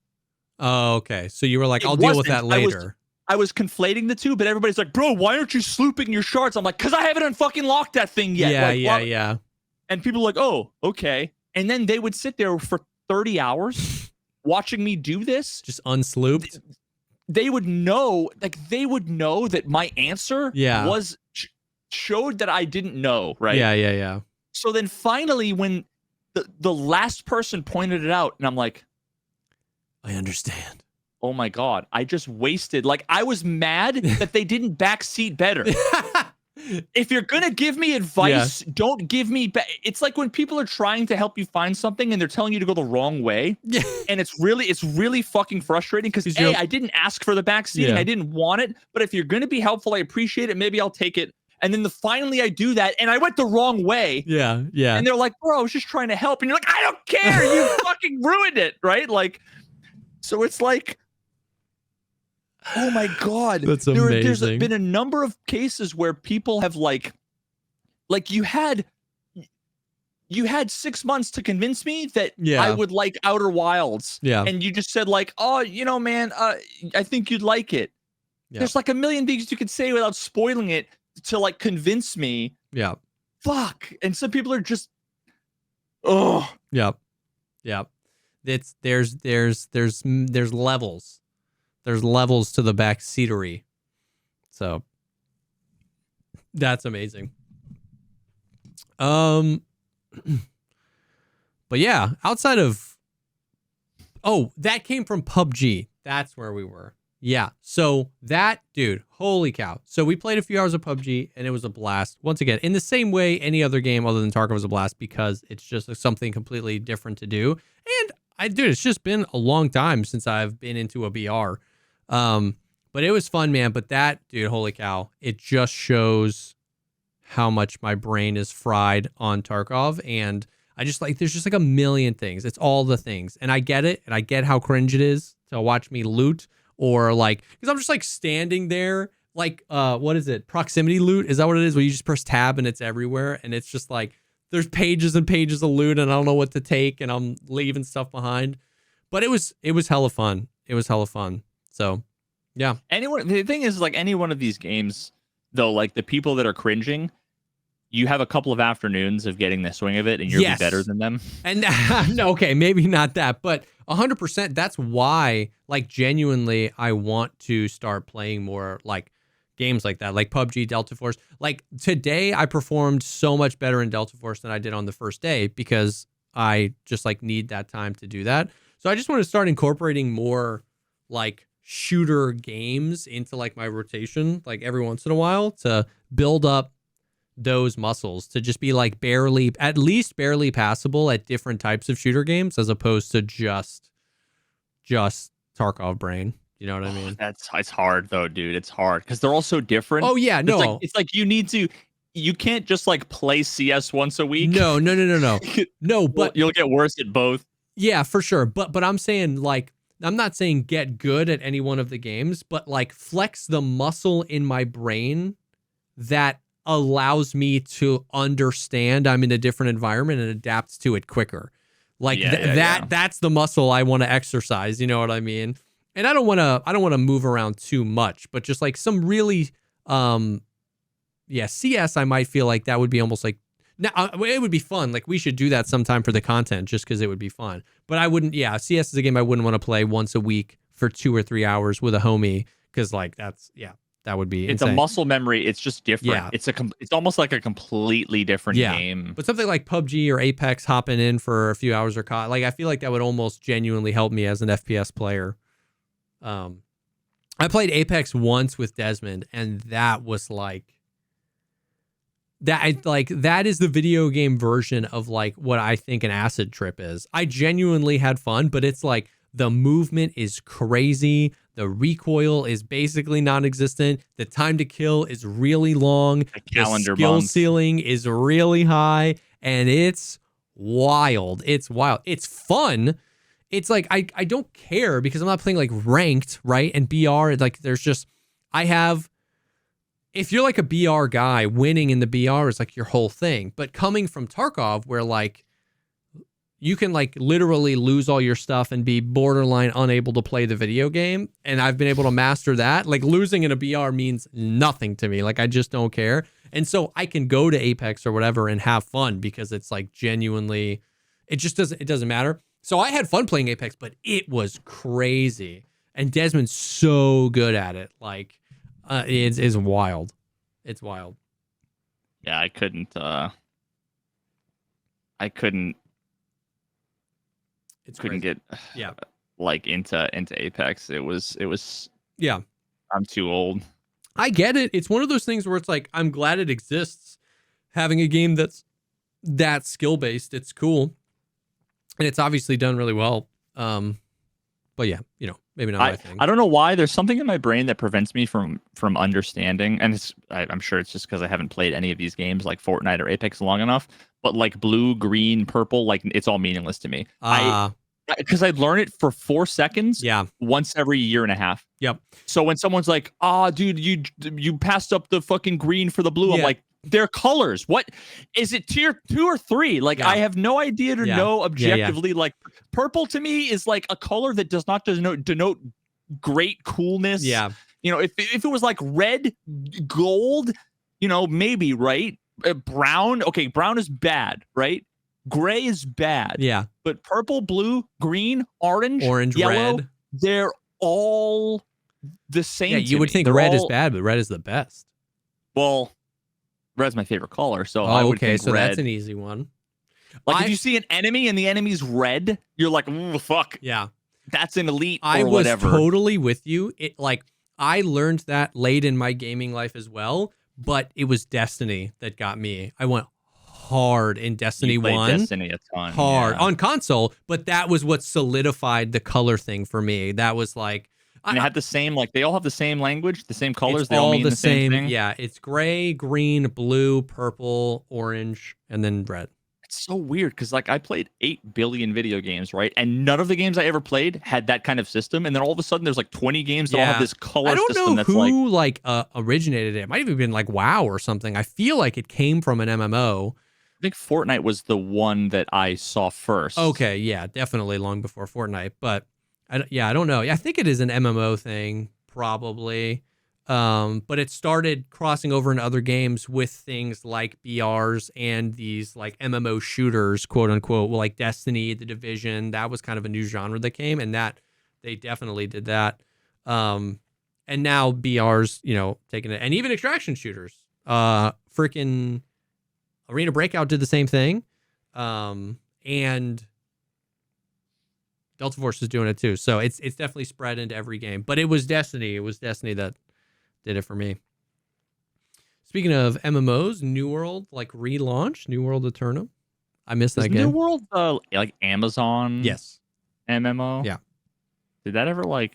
Oh, okay. So you were like, I'll deal with that later. I was conflating the two, but everybody's like, bro, why aren't you slooping your shards? I'm like, because I haven't unfucking locked that thing yet. Yeah. And people are like, oh, okay. And then they would sit there for 30 hours watching me do this. Just unslooped. They would know that my answer was showed that I didn't know, right? Yeah. So then finally, when the last person pointed it out, and I'm like, I understand. Oh my God, I just wasted, like, I was mad that they didn't backseat better. If you're going to give me advice, don't give me, it's like when people are trying to help you find something and they're telling you to go the wrong way. And it's really fucking frustrating because I didn't ask for the backseating. I didn't want it. But if you're going to be helpful, I appreciate it. Maybe I'll take it. And then finally I do that and I went the wrong way. Yeah. And they're like, bro, I was just trying to help. And you're like, I don't care. You fucking ruined it. Right? Like, so it's like, oh my God. That's amazing. There's been a number of cases where people have like you had 6 months to convince me that I would like Outer Wilds. Yeah. And you just said like, oh, man, I think you'd like it. Yeah. There's like a million things you could say without spoiling it to like convince me. Yeah. Fuck. And some people are just, oh. Yep. There's levels. There's levels to the backseatery. So that's amazing. But yeah, outside of, that came from PUBG. That's where we were. Yeah. So that, dude, holy cow. So we played a few hours of PUBG and it was a blast. Once again, in the same way any other game other than Tarkov was a blast because it's just something completely different to do. And it's just been a long time since I've been into a BR. But it was fun, man. But that, dude, holy cow, it just shows how much my brain is fried on Tarkov. And I just like, there's just like a million things. It's all the things. And I get it. And I get how cringe it is to watch me loot or like, because I'm just like standing there, like, what is it? Proximity loot? Is that what it is? Where you just press tab and it's everywhere. And it's just like, there's pages and pages of loot and I don't know what to take and I'm leaving stuff behind. But it was hella fun. It was hella fun. So, yeah. The thing is, like, any one of these games, though, like, the people that are cringing, you have a couple of afternoons of getting the swing of it, and you'll be better than them. And, no, okay, maybe not that, but 100%, that's why, like, genuinely, I want to start playing more, like, games like that, like PUBG, Delta Force. Like, today, I performed so much better in Delta Force than I did on the first day, because I just, like, need that time to do that. So I just want to start incorporating more, like, shooter games into like my rotation like every once in a while to build up those muscles to just be like at least barely passable at different types of shooter games as opposed to just Tarkov brain. You know what I mean? It's hard though, dude. It's hard because they're all so different. Oh yeah, no. It's like you can't just like play CS once a week. No. No, but you'll get worse at both. Yeah, for sure. But I'm saying like, I'm not saying get good at any one of the games, but like flex the muscle in my brain that allows me to understand I'm in a different environment and adapt to it quicker. Like that's the muscle I want to exercise. You know what I mean? And I don't want to move around too much, but just like some really, CS, I might feel like that would be almost like, now, it would be fun. Like, we should do that sometime for the content just because it would be fun. But I wouldn't, CS is a game I wouldn't want to play once a week for 2 or 3 hours with a homie because, like, that would be It's insane. a muscle memory. It's just different. Yeah. It's almost like a completely different game. But something like PUBG or Apex hopping in for a few hours or like, I feel like that would almost genuinely help me as an FPS player. I played Apex once with Desmond, and that was like, that is the video game version of like what I think an acid trip is. I genuinely had fun, but it's like The movement is crazy. The recoil is basically non-existent. The time to kill is really long. The skill ceiling is really high, and it's wild. It's wild. It's fun. It's like I don't care because I'm not playing like ranked, right? And BR, like there's just if you're like a BR guy, winning in the BR is like your whole thing. But coming from Tarkov, where like you can like literally lose all your stuff and be borderline unable to play the video game, and I've been able to master that. Like losing in a BR means nothing to me. Like I just don't care. And so I can go to Apex or whatever and have fun because it's like genuinely, it doesn't matter. So I had fun playing Apex, but it was crazy. And Desmond's so good at it. Like, it's wild. It's wild. Yeah, I couldn't get like into Apex. It was yeah. I'm too old. I get it. It's one of those things where it's like I'm glad it exists. Having a game that's that skill based, it's cool. And it's obviously done really well. But yeah, you know, maybe not my thing. I don't know why. There's something in my brain that prevents me from understanding. And I'm sure it's just because I haven't played any of these games like Fortnite or Apex long enough. But like blue, green, purple, like it's all meaningless to me. Because I learn it for 4 seconds once every year and a half. Yep. So when someone's like, dude, you passed up the fucking green for the blue. I'm like, they're colors. What is it, tier 2 or 3? Like I have no idea to know objectively. Like purple to me is like a color that does not denote great coolness. Yeah. You know, if it was like red, gold, you know, maybe, right? Brown. Okay, brown is bad, right? Gray is bad. Yeah. But purple, blue, green, orange, yellow, red, they're all the same. Yeah, you would think red is bad, but red is the best. Well, red's my favorite color, so I would think so red. That's an easy one. Like if you see an enemy and the enemy's red, you're like, ooh, fuck. Yeah. That's an elite or I was whatever. Totally with you. It like I learned that late in my gaming life as well, but it was Destiny that got me. I went hard in Destiny 1. Destiny a ton. Hard on console, but that was what solidified the color thing for me. That was like and it had the same, like they all have the same language, the same colors. They all mean the same thing. Yeah, it's gray, green, blue, purple, orange, and then red. It's so weird because like I played 8 billion video games, right? And none of the games I ever played had that kind of system. And then all of a sudden there's like 20 games that all have this color system. I don't know who like originated it. It might have even been like WoW or something. I feel like it came from an MMO. I think Fortnite was the one that I saw first. Okay, yeah, definitely long before Fortnite. But I don't know. I think it is an MMO thing, probably. But it started crossing over in other games with things like BRs and these like MMO shooters, quote unquote, like Destiny, The Division. That was kind of a new genre that came, and that they definitely did that. And now BRs, you know, taking it, and even extraction shooters. Freaking Arena Breakout did the same thing. And Delta Force is doing it too. So it's definitely spread into every game. But it was Destiny. It was Destiny that did it for me. Speaking of MMOs, New World like relaunched, New World Eternum. I missed that game. New World like Amazon? Yes. MMO? Yeah. Did that ever did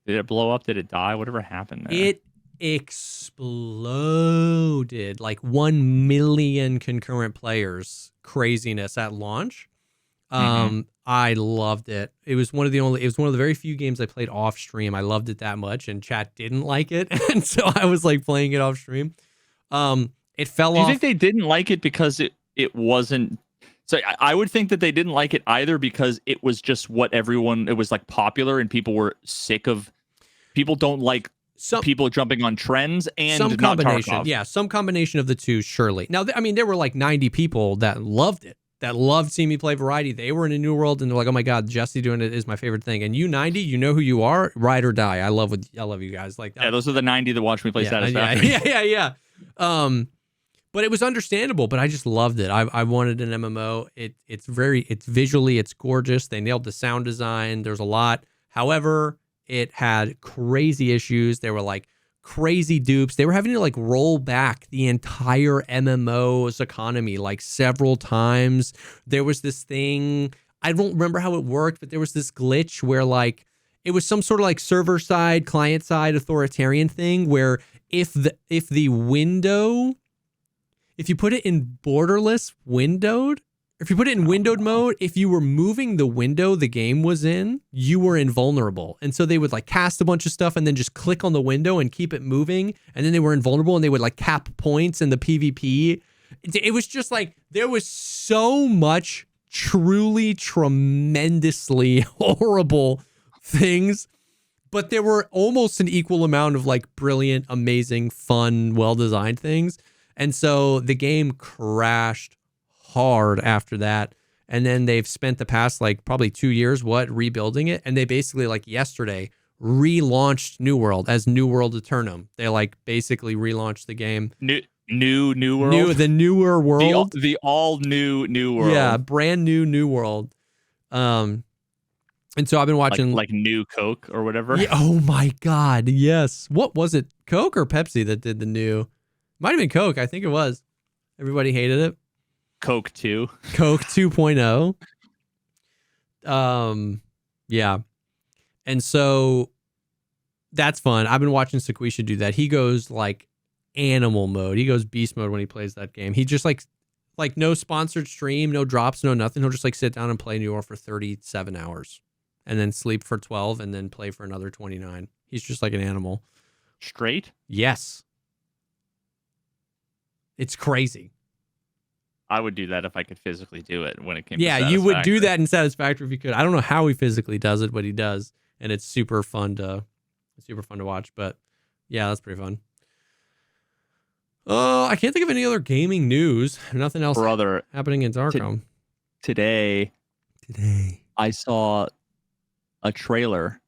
it blow up? Did it die? Whatever happened there? It exploded. Like 1 million concurrent players. Craziness at launch. I loved it. It was one of the very few games I played off stream. I loved it that much, and chat didn't like it, and so I was like playing it off stream. It fell off. Do you think they didn't like it because it wasn't? So I would think that they didn't like it either because it was just what everyone. It was like popular, and people were sick of. People don't like people jumping on trends and some combination. Not Tarkov. Yeah, some combination of the two, surely. Now, I mean, there were like 90 people that loved it. That loved seeing me play Variety. They were in a New World, and they're like, "Oh my god, Jesse doing it is my favorite thing." And you 90, you know who you are, ride or die. I love you guys. Like, yeah, those are the 90 that watch me play Satisfactory. Yeah. But it was understandable. But I just loved it. I wanted an MMO. It's visually, it's gorgeous. They nailed the sound design. There's a lot. However, it had crazy issues. There were like crazy dupes. They were having to like roll back the entire MMO's economy like several times. There was this thing I don't remember how it worked, but there was this glitch where like it was some sort of like server side, client side authoritarian thing where if the window, if you put it in borderless windowed, if you put it in windowed mode, if you were moving the window the game was in, you were invulnerable. And so they would like cast a bunch of stuff and then just click on the window and keep it moving. And then they were invulnerable and they would like cap points in the PvP. It was just like, there was so much truly tremendously horrible things, but there were almost an equal amount of like brilliant, amazing, fun, well-designed things. And so the game crashed hard after that, and then they've spent the past like probably 2 years rebuilding it, and they basically like yesterday relaunched New World as New World Eternum. They like basically relaunched the game. New world, the newer world, the all new world. Yeah, brand new world. And so I've been watching like new Coke or whatever. Yeah, oh my God, yes. What was it, Coke or Pepsi that did the new? Might have been Coke. I think it was. Everybody hated it. Coke 2. Coke 2.0. Yeah. And so that's fun. I've been watching Sequisha do that. He goes like animal mode. He goes beast mode when he plays that game. He just like no sponsored stream, no drops, no nothing. He'll just like sit down and play New York for 37 hours and then sleep for 12 and then play for another 29. He's just like an animal. Straight? Yes. It's crazy. I would do that if I could physically do it when it came to Satisfactory. You would do that in Satisfactory if you could. I don't know how he physically does it, but he does. And it's super fun to watch. But yeah, that's pretty fun. I can't think of any other gaming news. Nothing else happening in Tarkov. Today I saw a trailer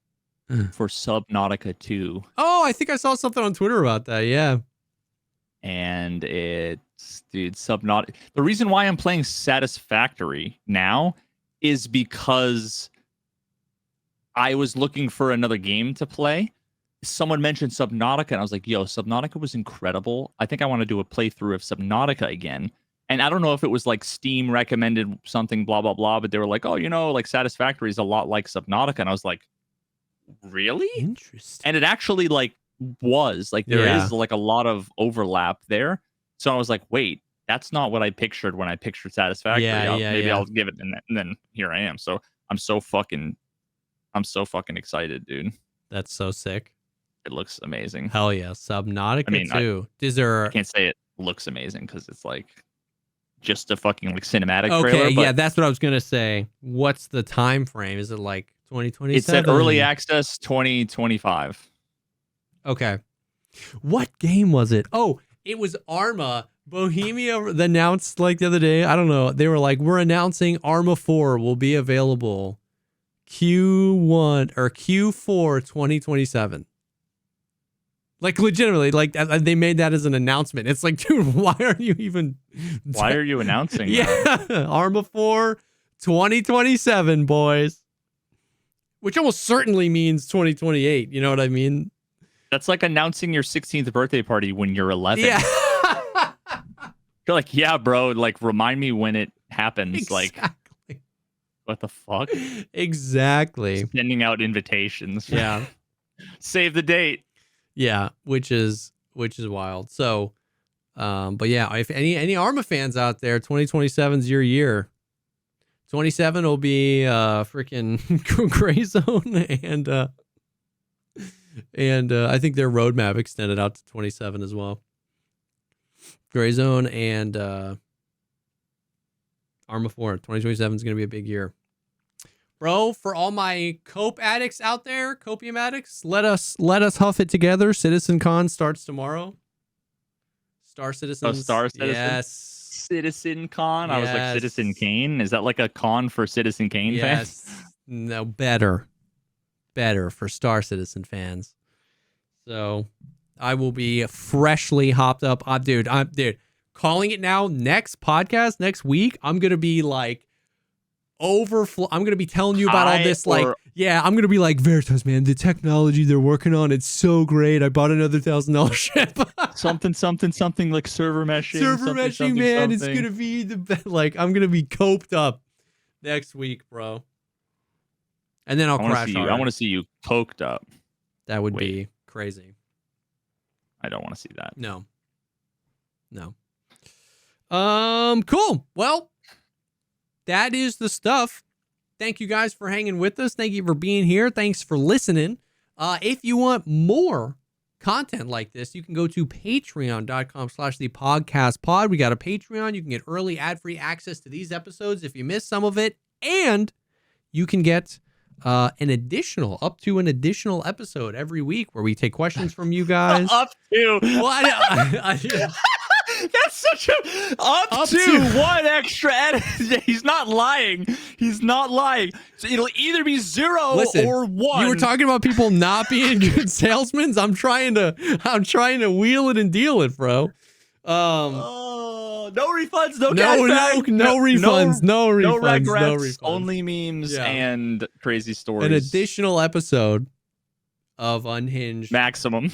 for Subnautica 2. Oh, I think I saw something on Twitter about that. Yeah. And Subnautica. The reason why I'm playing Satisfactory now is because I was looking for another game to play. Someone mentioned Subnautica, and I was like, yo, Subnautica was incredible. I think I want to do a playthrough of Subnautica again. And I don't know if it was like Steam recommended something, blah, blah, blah, but they were like, oh, like Satisfactory is a lot like Subnautica. And I was like, really? Interesting. And it actually like was like there is like a lot of overlap there. So I was like, wait, that's not what I pictured when I pictured Satisfactory. Maybe I'll give it, and then here I am. So I'm so fucking excited, dude. That's so sick. It looks amazing. Hell yeah, Subnautica 2. I can't say it looks amazing because it's like just a fucking like cinematic trailer. Okay, yeah, that's what I was gonna say. What's the time frame? Is it like 2027? It said early access 2025. Okay. What game was it? Oh, it was Arma. Bohemia announced like the other day. I don't know. They were like, we're announcing Arma 4 will be available Q1 or Q4 2027. Like legitimately, like they made that as an announcement. It's like, dude, why are you announcing that? Arma 4 2027, boys. Which almost certainly means 2028. You know what I mean? That's like announcing your 16th birthday party when you're 11. Yeah. You're like, yeah, bro, like remind me when it happens. Exactly. Like, what the fuck? Exactly. Sending out invitations. Yeah. Save the date. Yeah, which is wild. So, but yeah, if any Arma fans out there, 2027's your year. 27 will be freaking Gray Zone and I think their roadmap extended out to 27 as well. Gray Zone and Arma 4. 2027 is going to be a big year. Bro, for all my cope addicts out there, copium addicts, let us huff it together. CitizenCon starts tomorrow. Star Citizen. Oh, Star Citizen? Yes. CitizenCon? Yes. I was like, Citizen Kane? Is that like a con for Citizen Kane fans? No, better for Star Citizen fans. So I will be freshly hopped up. Dude, calling it now. Next podcast, next week, I'm going to be like, I'm going to be telling you about all this. I'm going to be like, Veritas, man, the technology they're working on, it's so great. I bought another $1,000 ship. something like server meshing. Man. It's going to be the best. Like, I'm going to be coped up next week, bro. And then I'll crash hard. I want to see you poked up. That would be crazy. I don't want to see that. No. Cool. Well, that is the stuff. Thank you guys for hanging with us. Thank you for being here. Thanks for listening. If you want more content like this, you can go to patreon.com/thepodcastpod. We got a Patreon. You can get early ad-free access to these episodes if you missed some of it. And you can get up to an additional episode every week where we take questions from you guys. Up to. Well, that's such a up to one extra edit. He's not lying. So it'll either be 0 or 1. You were talking about people not being good salesmen. I'm trying to wheel it and deal it, bro. No refunds, no refunds, no regrets, only memes and crazy stories. An additional episode of Unhinged maximum.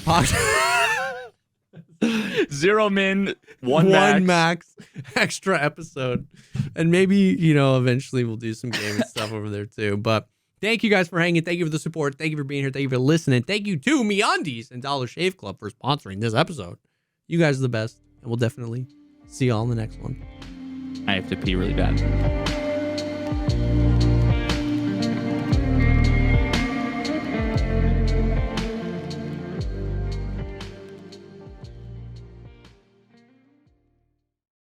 0 min, 1 max extra episode. And maybe, eventually we'll do some gaming stuff over there too. But thank you guys for hanging. Thank you for the support. Thank you for being here. Thank you for listening. Thank you to MeUndies and Dollar Shave Club for sponsoring this episode. You guys are the best. And we'll definitely see y'all in the next one. I have to pee really bad.